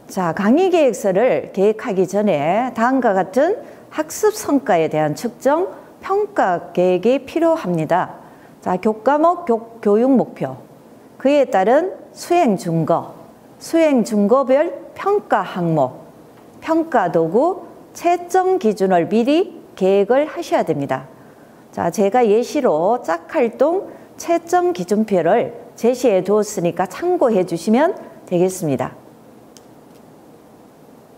자, 강의 계획서를 계획하기 전에 다음과 같은 학습 성과에 대한 측정, 평가 계획이 필요합니다. 자, 교과목 교육 목표, 그에 따른 수행 준거, 수행 준거별 평가 항목, 평가 도구, 채점 기준을 미리 계획을 하셔야 됩니다. 자, 제가 예시로 짝 활동 채점 기준표를 제시해 두었으니까 참고해 주시면 되겠습니다.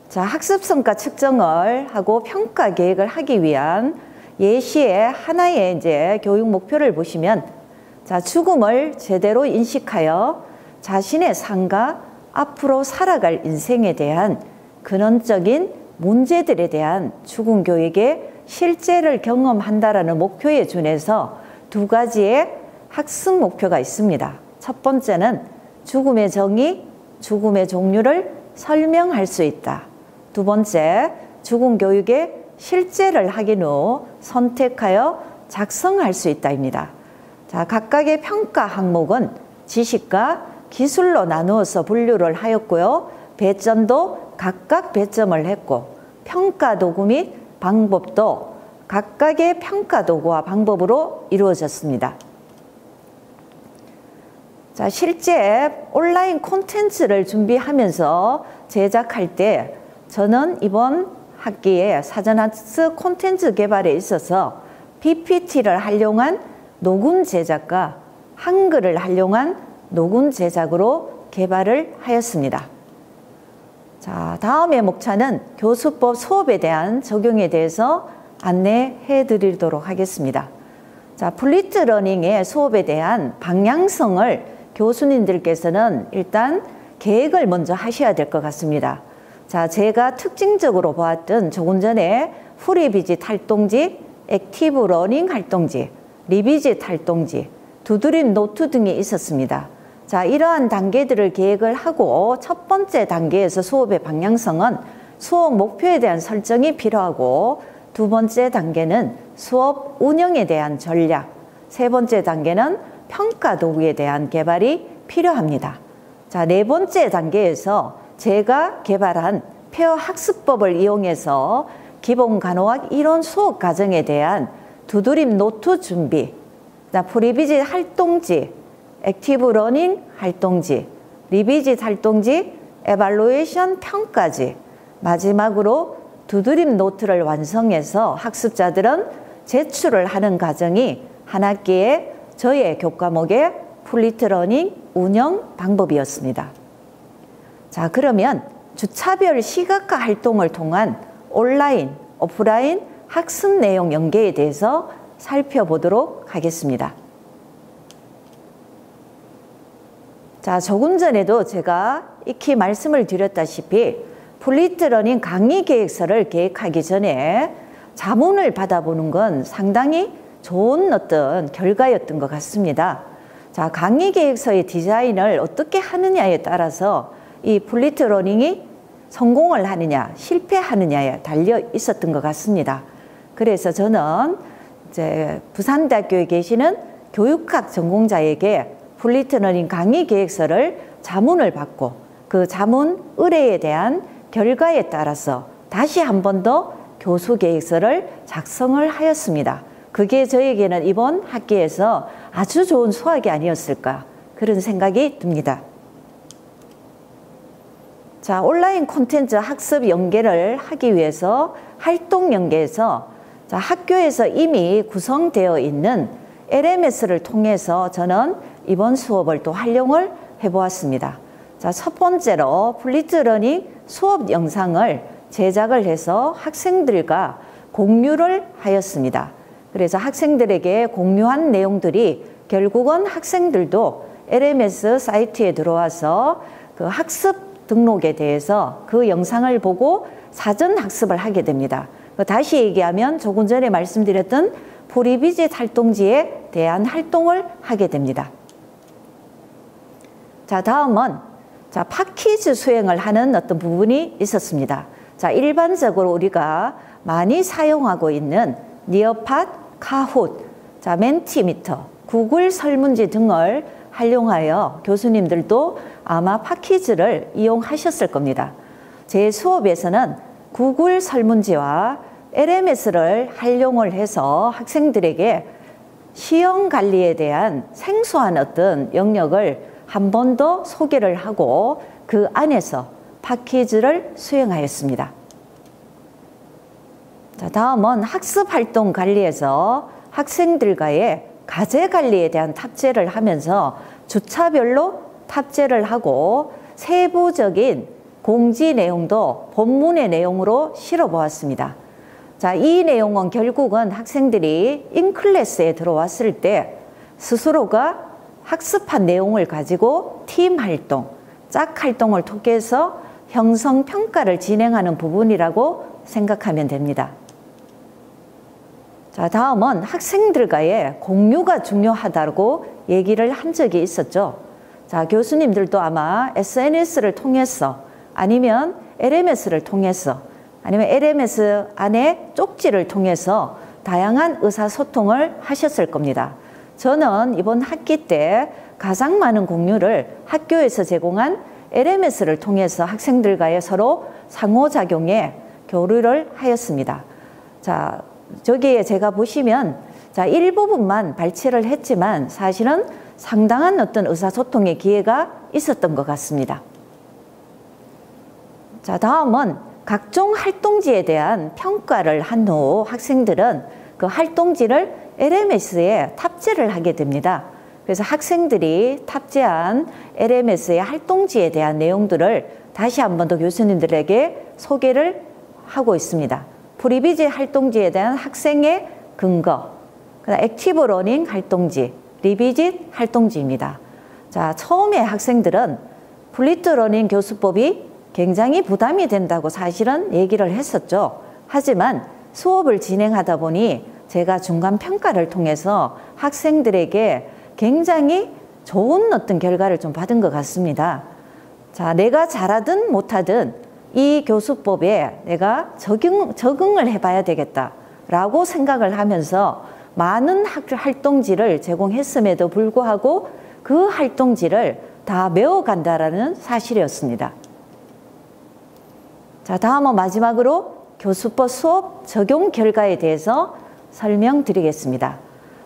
자, 학습 성과 측정을 하고 평가 계획을 하기 위한 예시의 하나의 이제 교육 목표를 보시면, 자, 죽음을 제대로 인식하여 자신의 삶과 앞으로 살아갈 인생에 대한 근원적인 문제들에 대한 죽음 교육의 실제를 경험한다라는 목표에 준해서 2가지의 학습 목표가 있습니다. 첫 번째는 죽음의 정의, 죽음의 종류를 설명할 수 있다. 2번째, 죽음 교육의 실제를 확인 후 선택하여 작성할 수 있다입니다. 자, 각각의 평가 항목은 지식과 기술로 나누어서 분류를 하였고요. 배점도 각각 배점을 했고, 평가 도구 및 방법도 각각의 평가 도구와 방법으로 이루어졌습니다. 자, 실제 온라인 콘텐츠를 준비하면서 제작할 때 저는 이번 학기에 사전학습 콘텐츠 개발에 있어서 PPT를 활용한 녹음 제작과 한글을 활용한 녹음 제작으로 개발을 하였습니다. 자, 다음의 목차는 교수법 수업에 대한 적용에 대해서 안내해 드리도록 하겠습니다. 자, 플리트 러닝의 수업에 대한 방향성을 교수님들께서는 일단 계획을 먼저 하셔야 될 것 같습니다. 자, 제가 특징적으로 보았던 조금 전에 프리비짓 활동지, 액티브 러닝 활동지, 리비짓 활동지, 두드림 노트 등이 있었습니다. 자, 이러한 단계들을 계획을 하고 첫 번째 단계에서 수업의 방향성은 수업 목표에 대한 설정이 필요하고, 2번째 단계는 수업 운영에 대한 전략, 3번째 단계는 평가 도구에 대한 개발이 필요합니다. 자, 4번째 단계에서 제가 개발한 페어 학습법을 이용해서 기본 간호학 이론 수업 과정에 대한 두드림 노트 준비, 프리비짓 활동지, 액티브 러닝 활동지, 리비짓 활동지, 에발루에이션 평가지, 마지막으로 두드림 노트를 완성해서 학습자들은 제출을 하는 과정이 한 학기에 저의 교과목의 플리트 러닝 운영 방법이었습니다. 자, 그러면 주차별 시각화 활동을 통한 온라인, 오프라인 학습 내용 연계에 대해서 살펴보도록 하겠습니다. 자, 조금 전에도 제가 익히 말씀을 드렸다시피 플리트 러닝 강의 계획서를 계획하기 전에 자문을 받아보는 건 상당히 좋은 어떤 결과였던 것 같습니다. 자, 강의 계획서의 디자인을 어떻게 하느냐에 따라서 이 플리트 러닝이 성공을 하느냐, 실패하느냐에 달려 있었던 것 같습니다. 그래서 저는 이제 부산대학교에 계시는 교육학 전공자에게 플리트 러닝 강의 계획서를 자문을 받고 그 자문 의뢰에 대한 결과에 따라서 다시 한 번 더 교수 계획서를 작성을 하였습니다. 그게 저에게는 이번 학기에서 아주 좋은 수학이 아니었을까 그런 생각이 듭니다. 자, 온라인 콘텐츠 학습 연계를 하기 위해서 활동 연계에서 자, 학교에서 이미 구성되어 있는 LMS를 통해서 저는 이번 수업을 또 활용을 해보았습니다. 자, 첫 번째로 플리트러닝 수업 영상을 제작을 해서 학생들과 공유를 하였습니다. 그래서 학생들에게 공유한 내용들이 결국은 학생들도 LMS 사이트에 들어와서 그 학습 등록에 대해서 그 영상을 보고 사전 학습을 하게 됩니다. 다시 얘기하면 조금 전에 말씀드렸던 프리비짓 활동지에 대한 활동을 하게 됩니다. 자, 다음은 자, 팟퀴즈 수행을 하는 어떤 부분이 있었습니다. 자, 일반적으로 우리가 많이 사용하고 있는 니어팟, 카훗, 자, 멘티미터, 구글 설문지 등을 활용하여 교수님들도 아마 팟퀴즈를 이용하셨을 겁니다. 제 수업에서는 구글 설문지와 LMS를 활용을 해서 학생들에게 시험 관리에 대한 생소한 어떤 영역을 한 번 더 소개를 하고 그 안에서 팟퀴즈를 수행하였습니다. 자, 다음은 학습활동 관리에서 학생들과의 과제 관리에 대한 탑재를 하면서 주차별로 탑재를 하고 세부적인 공지 내용도 본문의 내용으로 실어 보았습니다. 자, 이 내용은 결국은 학생들이 인클래스에 들어왔을 때 스스로가 학습한 내용을 가지고 팀 활동, 짝 활동을 통해서 형성 평가를 진행하는 부분이라고 생각하면 됩니다. 자, 다음은 학생들과의 공유가 중요하다고 얘기를 한 적이 있었죠. 자, 교수님들도 아마 SNS를 통해서 아니면 LMS를 통해서 아니면 LMS 안에 쪽지를 통해서 다양한 의사소통을 하셨을 겁니다. 저는 이번 학기 때 가장 많은 공유를 학교에서 제공한 LMS를 통해서 학생들과의 서로 상호작용에 교류를 하였습니다. 자, 저기에 제가 보시면 자, 일부분만 발췌를 했지만 사실은 상당한 어떤 의사소통의 기회가 있었던 것 같습니다. 자, 다음은 각종 활동지에 대한 평가를 한 후 학생들은 그 활동지를 LMS에 탑재를 하게 됩니다. 그래서 학생들이 탑재한 LMS의 활동지에 대한 내용들을 다시 한 번 더 교수님들에게 소개를 하고 있습니다. 프리비짓 활동지에 대한 학생의 근거, 액티브 러닝 활동지, 리비짓 활동지입니다. 자, 처음에 학생들은 플리트 러닝 교수법이 굉장히 부담이 된다고 사실은 얘기를 했었죠. 하지만 수업을 진행하다 보니 제가 중간 평가를 통해서 학생들에게 굉장히 좋은 어떤 결과를 좀 받은 것 같습니다. 자, 내가 잘하든 못하든 이 교수법에 내가 적응을 해봐야 되겠다라고 생각을 하면서 많은 활동지를 제공했음에도 불구하고 그 활동지를 다 메워간다라는 사실이었습니다. 자, 다음은 마지막으로 교수법 수업 적용 결과에 대해서 설명드리겠습니다.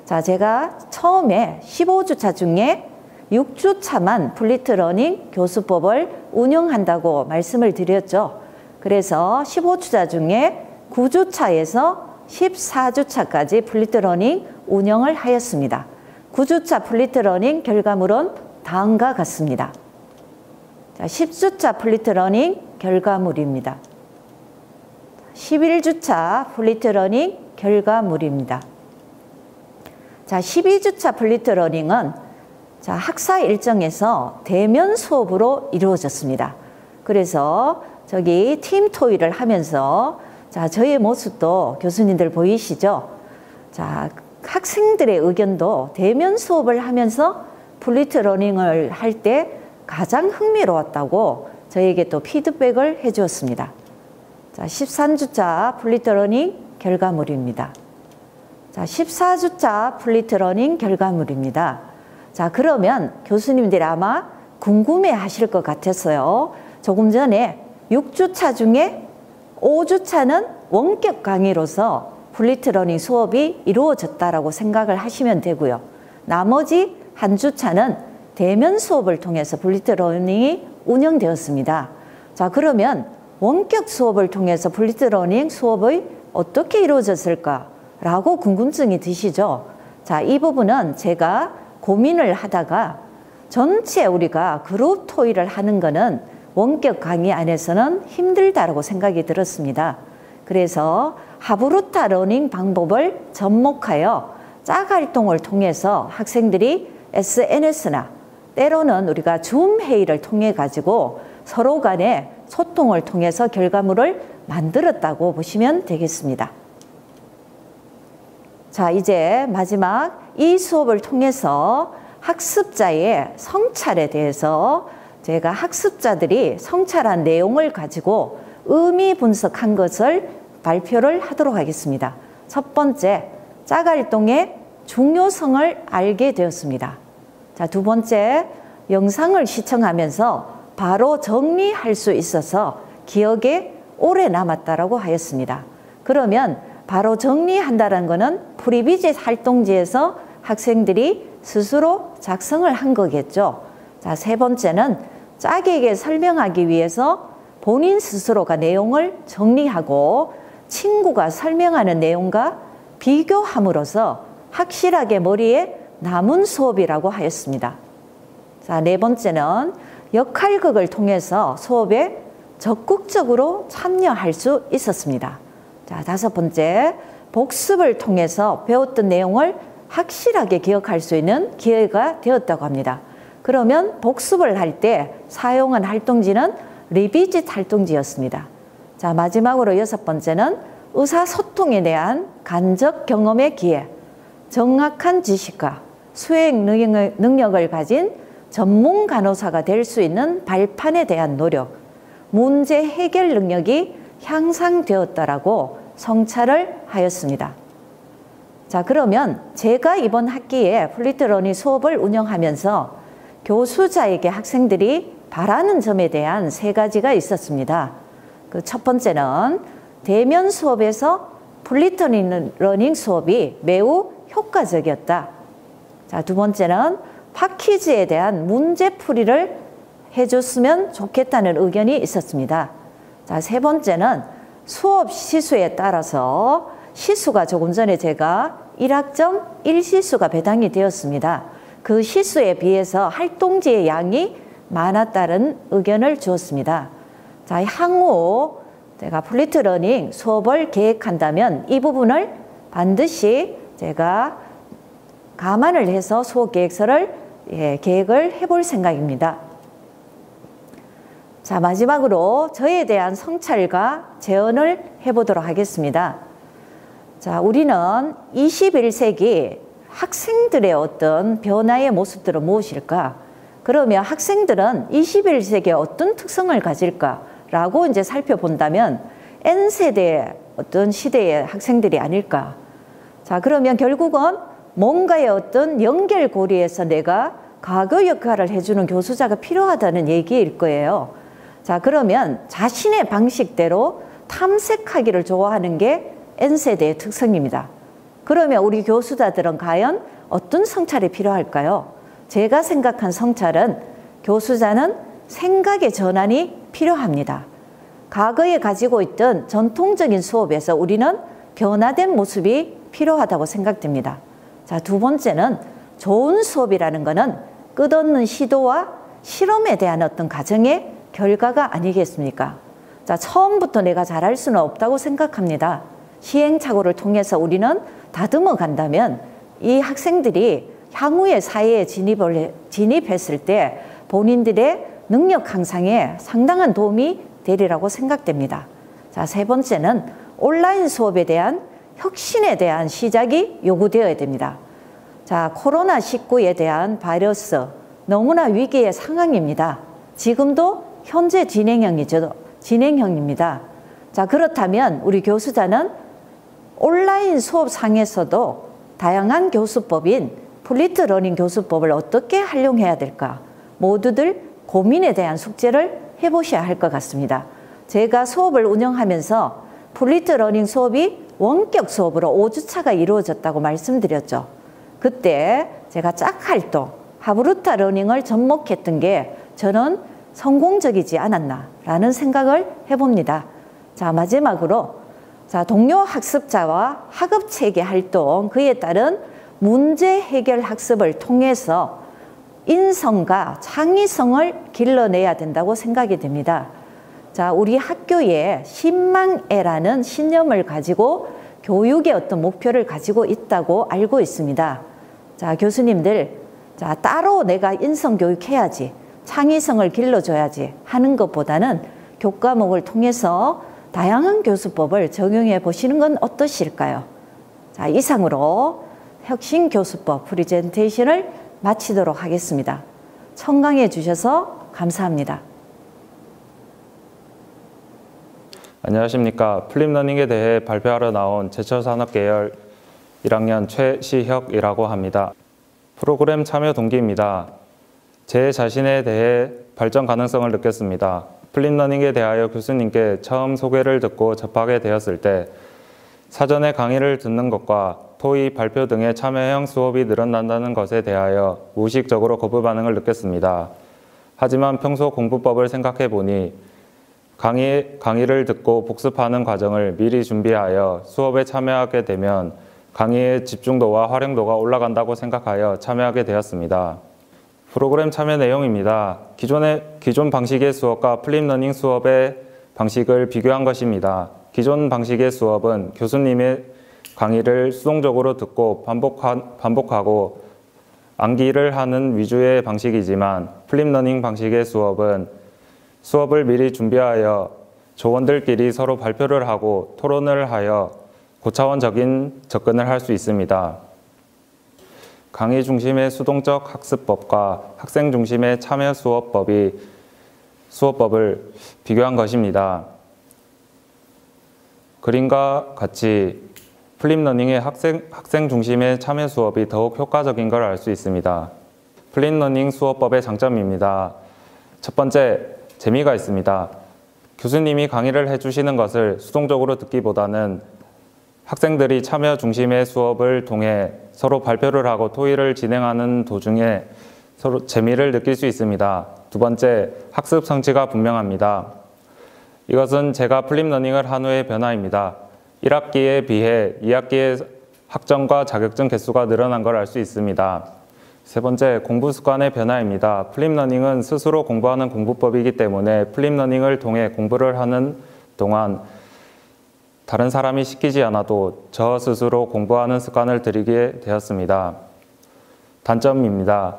자, 제가 처음에 15주차 중에 6주차만 플리트 러닝 교수법을 운영한다고 말씀을 드렸죠. 그래서 15주차 중에 9주차에서 14주차까지 플리트 러닝 운영을 하였습니다. 9주차 플리트 러닝 결과물은 다음과 같습니다. 자, 10주차 플리트 러닝 결과물입니다. 11주차 플리트 러닝 결과물입니다. 자, 12주차 플리트 러닝은 자, 학사 일정에서 대면 수업으로 이루어졌습니다. 그래서 저기 팀 토의를 하면서 자, 저의 모습도 교수님들 보이시죠? 자, 학생들의 의견도 대면 수업을 하면서 플리트 러닝을 할 때 가장 흥미로웠다고 저에게 또 피드백을 해 주었습니다. 자, 13주차 플리트 러닝 결과물입니다. 자, 14주차 플리트 러닝 결과물입니다. 자, 그러면 교수님들이 아마 궁금해 하실 것 같았어요. 조금 전에 6주차 중에 5주차는 원격 강의로서 플리트 러닝 수업이 이루어졌다라고 생각을 하시면 되고요. 나머지 한 주차는 대면 수업을 통해서 플리트 러닝이 운영되었습니다. 자, 그러면 원격 수업을 통해서 플리트 러닝 수업이 어떻게 이루어졌을까라고 궁금증이 드시죠? 자, 이 부분은 제가 고민을 하다가 전체 우리가 그룹 토의를 하는 거는 원격 강의 안에서는 힘들다라고 생각이 들었습니다. 그래서 하브루타 러닝 방법을 접목하여 짝 활동을 통해서 학생들이 SNS나 때로는 우리가 줌 회의를 통해 가지고 서로 간에 소통을 통해서 결과물을 만들었다고 보시면 되겠습니다. 자, 이제 마지막 이 수업을 통해서 학습자의 성찰에 대해서 제가 학습자들이 성찰한 내용을 가지고 의미 분석한 것을 발표를 하도록 하겠습니다. 첫 번째, 짝활동의 중요성을 알게 되었습니다. 자, 두 번째, 영상을 시청하면서 바로 정리할 수 있어서 기억에 오래 남았다라고 하였습니다. 그러면 바로 정리한다는 것은 프리비짓 활동지에서 학생들이 스스로 작성을 한 거겠죠. 자, 세 번째는 짝에게 설명하기 위해서 본인 스스로가 내용을 정리하고 친구가 설명하는 내용과 비교함으로써 확실하게 머리에 남은 수업이라고 하였습니다. 자, 네 번째는 역할극을 통해서 수업에 적극적으로 참여할 수 있었습니다. 자, 다섯 번째, 복습을 통해서 배웠던 내용을 확실하게 기억할 수 있는 기회가 되었다고 합니다. 그러면 복습을 할 때 사용한 활동지는 리비짓 활동지였습니다. 자, 마지막으로 여섯 번째는 의사소통에 대한 간접 경험의 기회, 정확한 지식과 수행 능력을 가진 전문 간호사가 될 수 있는 발판에 대한 노력, 문제 해결 능력이 향상되었다라고 성찰을 하였습니다. 자, 그러면 제가 이번 학기에 플리트 러닝 수업을 운영하면서 교수자에게 학생들이 바라는 점에 대한 세 가지가 있었습니다. 그 첫 번째는 대면 수업에서 플리트 러닝 수업이 매우 효과적이었다. 자, 두 번째는 팟퀴즈에 대한 문제풀이를 해줬으면 좋겠다는 의견이 있었습니다. 자, 세 번째는 수업 시수에 따라서 시수가 조금 전에 제가 1학점 1시수가 배당이 되었습니다. 그 시수에 비해서 활동지의 양이 많았다는 의견을 주었습니다. 자, 향후 제가 플리트 러닝 수업을 계획한다면 이 부분을 반드시 제가 감안을 해서 수업 계획서를 계획을 해볼 생각입니다. 자, 마지막으로 저에 대한 성찰과 제언을 해보도록 하겠습니다. 자, 우리는 21세기 학생들의 어떤 변화의 모습들은 무엇일까? 그러면 학생들은 21세기에 어떤 특성을 가질까라고 이제 살펴본다면 N세대의 어떤 시대의 학생들이 아닐까? 자, 그러면 결국은 뭔가의 어떤 연결고리에서 내가 과거 역할을 해주는 교수자가 필요하다는 얘기일 거예요. 자, 그러면 자신의 방식대로 탐색하기를 좋아하는 게 N세대의 특성입니다. 그러면 우리 교수자들은 과연 어떤 성찰이 필요할까요? 제가 생각한 성찰은 교수자는 생각의 전환이 필요합니다. 과거에 가지고 있던 전통적인 수업에서 우리는 변화된 모습이 필요하다고 생각됩니다. 자, 두 번째는 좋은 수업이라는 것은 끝없는 시도와 실험에 대한 어떤 과정의 결과가 아니겠습니까? 자, 처음부터 내가 잘할 수는 없다고 생각합니다. 시행착오를 통해서 우리는 다듬어 간다면 이 학생들이 향후의 사회에 진입했을 때 본인들의 능력 향상에 상당한 도움이 되리라고 생각됩니다. 자, 세 번째는 온라인 수업에 대한 혁신에 대한 시작이 요구되어야 됩니다. 자, 코로나19에 대한 바이러스 너무나 위기의 상황입니다. 지금도 현재 진행형입니다. 자, 그렇다면 우리 교수자는 온라인 수업상에서도 다양한 교수법인 플리트 러닝 교수법을 어떻게 활용해야 될까? 모두들 고민에 대한 숙제를 해보셔야 할 것 같습니다. 제가 수업을 운영하면서 플리트 러닝 수업이 원격 수업으로 5주차가 이루어졌다고 말씀드렸죠. 그때 제가 짝활동, 하브루타 러닝을 접목했던 게 저는 성공적이지 않았나라는 생각을 해봅니다. 자, 마지막으로 동료 학습자와 학업체계 활동, 그에 따른 문제 해결 학습을 통해서 인성과 창의성을 길러내야 된다고 생각이 됩니다. 자, 우리 학교에 신망애라는 신념을 가지고 교육의 어떤 목표를 가지고 있다고 알고 있습니다. 자, 교수님들, 자, 따로 내가 인성교육 해야지, 창의성을 길러줘야지 하는 것보다는 교과목을 통해서 다양한 교수법을 적용해 보시는 건 어떠실까요? 자, 이상으로 혁신교수법 프레젠테이션을 마치도록 하겠습니다. 청강해 주셔서 감사합니다. 안녕하십니까. 플립러닝에 대해 발표하러 나온 제철산업계열 1학년 최시혁이라고 합니다. 프로그램 참여 동기입니다. 제 자신에 대해 발전 가능성을 느꼈습니다. 플립러닝에 대하여 교수님께 처음 소개를 듣고 접하게 되었을 때 사전에 강의를 듣는 것과 토의, 발표 등의 참여형 수업이 늘어난다는 것에 대하여 무의식적으로 거부 반응을 느꼈습니다. 하지만 평소 공부법을 생각해 보니 강의를 듣고 복습하는 과정을 미리 준비하여 수업에 참여하게 되면 강의의 집중도와 활용도가 올라간다고 생각하여 참여하게 되었습니다. 프로그램 참여 내용입니다. 기존 방식의 수업과 플립러닝 수업의 방식을 비교한 것입니다. 기존 방식의 수업은 교수님의 강의를 수동적으로 듣고 반복하고 암기를 하는 위주의 방식이지만 플립러닝 방식의 수업은 수업을 미리 준비하여 조원들끼리 서로 발표를 하고 토론을 하여 고차원적인 접근을 할 수 있습니다. 강의 중심의 수동적 학습법과 학생 중심의 참여 수업법을 비교한 것입니다. 그림과 같이 플립러닝의 학생 중심의 참여 수업이 더욱 효과적인 걸 알 수 있습니다. 플립러닝 수업법의 장점입니다. 첫 번째, 재미가 있습니다. 교수님이 강의를 해주시는 것을 수동적으로 듣기보다는 학생들이 참여 중심의 수업을 통해 서로 발표를 하고 토의를 진행하는 도중에 서로 재미를 느낄 수 있습니다. 두 번째, 학습 성취가 분명합니다. 이것은 제가 플립러닝을 한 후의 변화입니다. 1학기에 비해 2학기의 학점과 자격증 개수가 늘어난 걸 알 수 있습니다. 세 번째, 공부 습관의 변화입니다. 플립러닝은 스스로 공부하는 공부법이기 때문에 플립러닝을 통해 공부를 하는 동안 다른 사람이 시키지 않아도 저 스스로 공부하는 습관을 들이게 되었습니다. 단점입니다.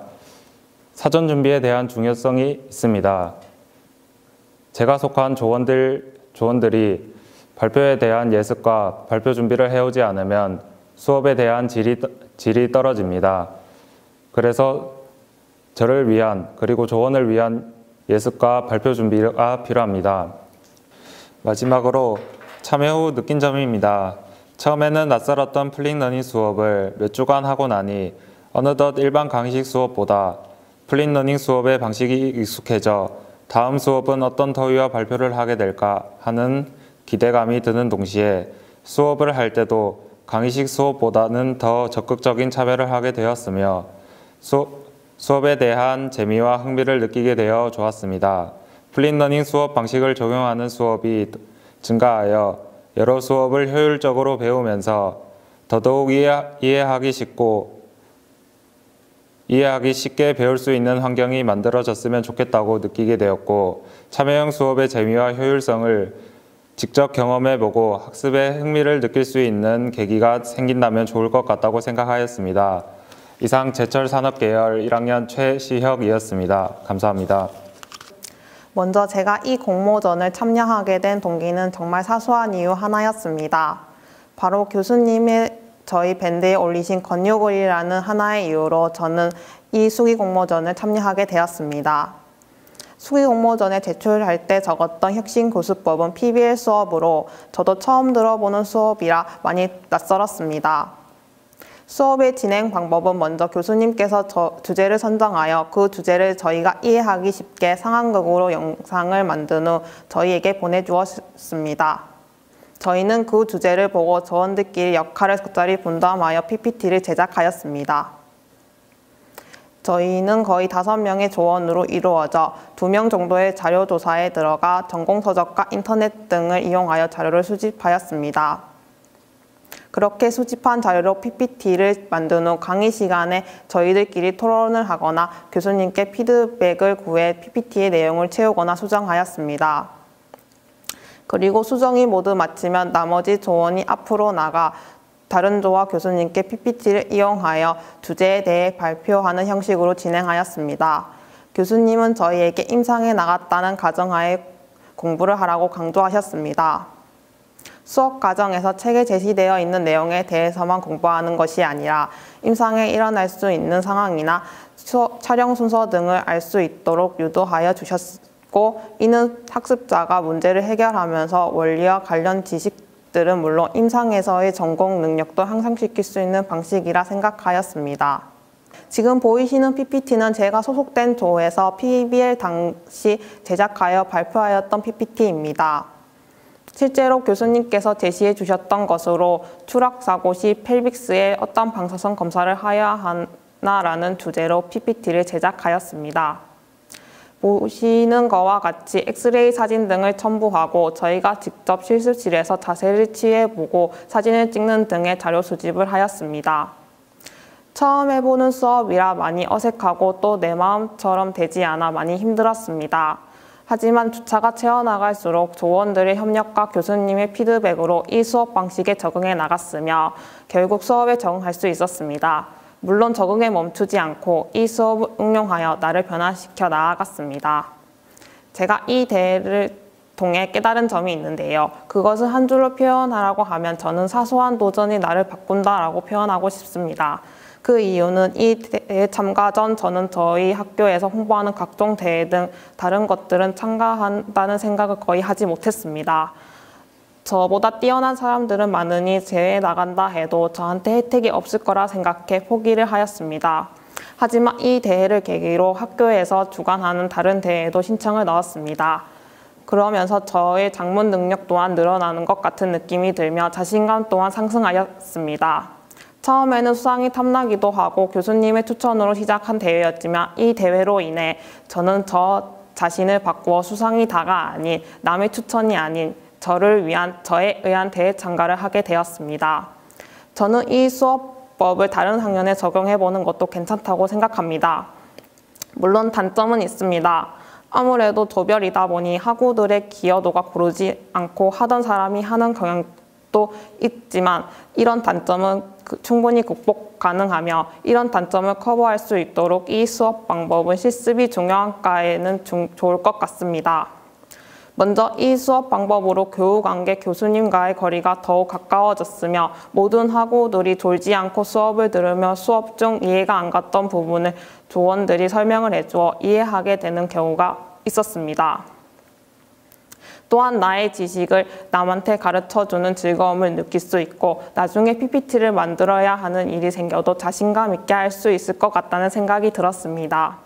사전 준비에 대한 중요성이 있습니다. 제가 속한 조원들이 발표에 대한 예습과 발표 준비를 해오지 않으면 수업에 대한 질이 떨어집니다. 그래서 저를 위한 그리고 조원을 위한 예습과 발표 준비가 필요합니다. 마지막으로 참여 후 느낀 점입니다. 처음에는 낯설었던 플립러닝 수업을 몇 주간 하고 나니 어느덧 일반 강의식 수업보다 플립러닝 수업의 방식이 익숙해져 다음 수업은 어떤 토의와 발표를 하게 될까 하는 기대감이 드는 동시에 수업을 할 때도 강의식 수업보다는 더 적극적인 참여를 하게 되었으며 수업에 대한 재미와 흥미를 느끼게 되어 좋았습니다. 플립러닝 수업 방식을 적용하는 수업이 증가하여 여러 수업을 효율적으로 배우면서 더더욱 이해하기 쉽게 배울 수 있는 환경이 만들어졌으면 좋겠다고 느끼게 되었고, 참여형 수업의 재미와 효율성을 직접 경험해보고 학습에 흥미를 느낄 수 있는 계기가 생긴다면 좋을 것 같다고 생각하였습니다. 이상 제철산업계열 1학년 최시혁이었습니다. 감사합니다. 먼저 제가 이 공모전을 참여하게 된 동기는 정말 사소한 이유 하나였습니다. 바로 교수님이 저희 밴드에 올리신 건요글이라는 하나의 이유로 저는 이 수기 공모전을 참여하게 되었습니다. 수기 공모전에 제출할 때 적었던 혁신교수법은 PBL 수업으로 저도 처음 들어보는 수업이라 많이 낯설었습니다. 수업의 진행 방법은 먼저 교수님께서 주제를 선정하여 그 주제를 저희가 이해하기 쉽게 상황극으로 영상을 만든 후 저희에게 보내주었습니다. 저희는 그 주제를 보고 조원들끼리 역할을 적절히 분담하여 PPT를 제작하였습니다. 저희는 거의 5명의 조원으로 이루어져 2명 정도의 자료조사에 들어가 전공서적과 인터넷 등을 이용하여 자료를 수집하였습니다. 그렇게 수집한 자료로 PPT를 만든 후 강의 시간에 저희들끼리 토론을 하거나 교수님께 피드백을 구해 PPT의 내용을 채우거나 수정하였습니다. 그리고 수정이 모두 마치면 나머지 조원이 앞으로 나가 다른 조와 교수님께 PPT를 이용하여 주제에 대해 발표하는 형식으로 진행하였습니다. 교수님은 저희에게 임상에 나갔다는 가정하에 공부를 하라고 강조하셨습니다. 수업 과정에서 책에 제시되어 있는 내용에 대해서만 공부하는 것이 아니라 임상에 일어날 수 있는 상황이나 촬영 순서 등을 알 수 있도록 유도하여 주셨고, 이는 학습자가 문제를 해결하면서 원리와 관련 지식들은 물론 임상에서의 전공 능력도 향상시킬 수 있는 방식이라 생각하였습니다. 지금 보이시는 PPT는 제가 소속된 조에서 PBL 당시 제작하여 발표하였던 PPT입니다. 실제로 교수님께서 제시해 주셨던 것으로 추락사고 시 펠빅스에 어떤 방사선 검사를 하여야 하나라는 주제로 PPT를 제작하였습니다. 보시는 것과 같이 엑스레이 사진 등을 첨부하고 저희가 직접 실습실에서 자세를 취해보고 사진을 찍는 등의 자료 수집을 하였습니다. 처음 해보는 수업이라 많이 어색하고 또 내 마음처럼 되지 않아 많이 힘들었습니다. 하지만 주차가 채워나갈수록 조원들의 협력과 교수님의 피드백으로 이 수업 방식에 적응해 나갔으며 결국 수업에 적응할 수 있었습니다. 물론 적응에 멈추지 않고 이 수업을 응용하여 나를 변화시켜 나아갔습니다. 제가 이 대회를 통해 깨달은 점이 있는데요. 그것을 한 줄로 표현하라고 하면 저는 사소한 도전이 나를 바꾼다라고 표현하고 싶습니다. 그 이유는 이 대회 참가 전 저는 저희 학교에서 홍보하는 각종 대회 등 다른 것들은 참가한다는 생각을 거의 하지 못했습니다. 저보다 뛰어난 사람들은 많으니 대회에 나간다 해도 저한테 혜택이 없을 거라 생각해 포기를 하였습니다. 하지만 이 대회를 계기로 학교에서 주관하는 다른 대회에도 신청을 넣었습니다. 그러면서 저의 작문 능력 또한 늘어나는 것 같은 느낌이 들며 자신감 또한 상승하였습니다. 처음에는 수상이 탐나기도 하고 교수님의 추천으로 시작한 대회였지만 이 대회로 인해 저는 저 자신을 바꾸어 수상이 다가 아닌 남의 추천이 아닌 저에 의한 대회 참가를 하게 되었습니다. 저는 이 수업법을 다른 학년에 적용해보는 것도 괜찮다고 생각합니다. 물론 단점은 있습니다. 아무래도 조별이다 보니 학우들의 기여도가 고르지 않고 하던 사람이 하는 경향도 있지만 이런 단점은 충분히 극복 가능하며 이런 단점을 커버할 수 있도록 이 수업 방법은 실습이 중요한 과에는 좋을 것 같습니다. 먼저 이 수업 방법으로 교우관계 교수님과의 거리가 더욱 가까워졌으며 모든 학우들이 졸지 않고 수업을 들으며 수업 중 이해가 안 갔던 부분을 조원들이 설명을 해주어 이해하게 되는 경우가 있었습니다. 또한 나의 지식을 남한테 가르쳐주는 즐거움을 느낄 수 있고 나중에 PPT를 만들어야 하는 일이 생겨도 자신감 있게 할 수 있을 것 같다는 생각이 들었습니다.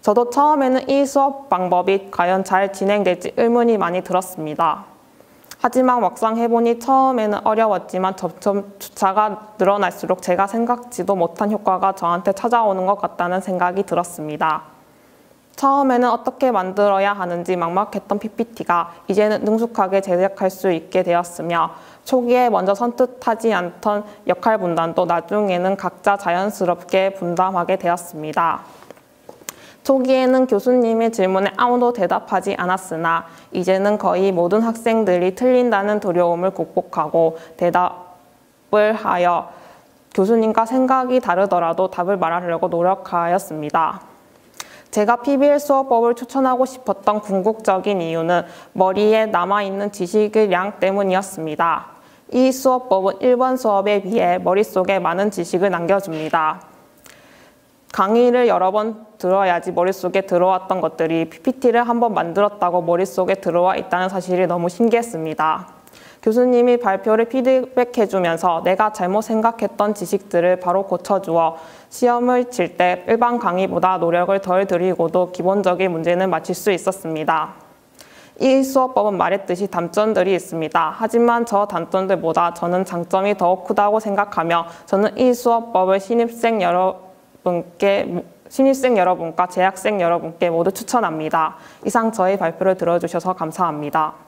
저도 처음에는 이 수업 방법이 과연 잘 진행될지 의문이 많이 들었습니다. 하지만 막상 해보니 처음에는 어려웠지만 점점 주차가 늘어날수록 제가 생각지도 못한 효과가 저한테 찾아오는 것 같다는 생각이 들었습니다. 처음에는 어떻게 만들어야 하는지 막막했던 PPT가 이제는 능숙하게 제작할 수 있게 되었으며 초기에 먼저 선뜻하지 않던 역할 분담도 나중에는 각자 자연스럽게 분담하게 되었습니다. 초기에는 교수님의 질문에 아무도 대답하지 않았으나 이제는 거의 모든 학생들이 틀린다는 두려움을 극복하고 대답을 하여 교수님과 생각이 다르더라도 답을 말하려고 노력하였습니다. 제가 PBL 수업법을 추천하고 싶었던 궁극적인 이유는 머리에 남아있는 지식의 양 때문이었습니다. 이 수업법은 일반 수업에 비해 머릿속에 많은 지식을 남겨줍니다. 강의를 여러 번 들어야지 머릿속에 들어왔던 것들이 PPT를 한번 만들었다고 머릿속에 들어와 있다는 사실이 너무 신기했습니다. 교수님이 발표를 피드백해주면서 내가 잘못 생각했던 지식들을 바로 고쳐주어 시험을 칠 때 일반 강의보다 노력을 덜 들이고도 기본적인 문제는 맞힐 수 있었습니다. 이 수업법은 말했듯이 단점들이 있습니다. 하지만 저 단점들보다 저는 장점이 더 크다고 생각하며 저는 이 수업법을 신입생 여러분과 재학생 여러분께 모두 추천합니다. 이상 저희 발표를 들어주셔서 감사합니다.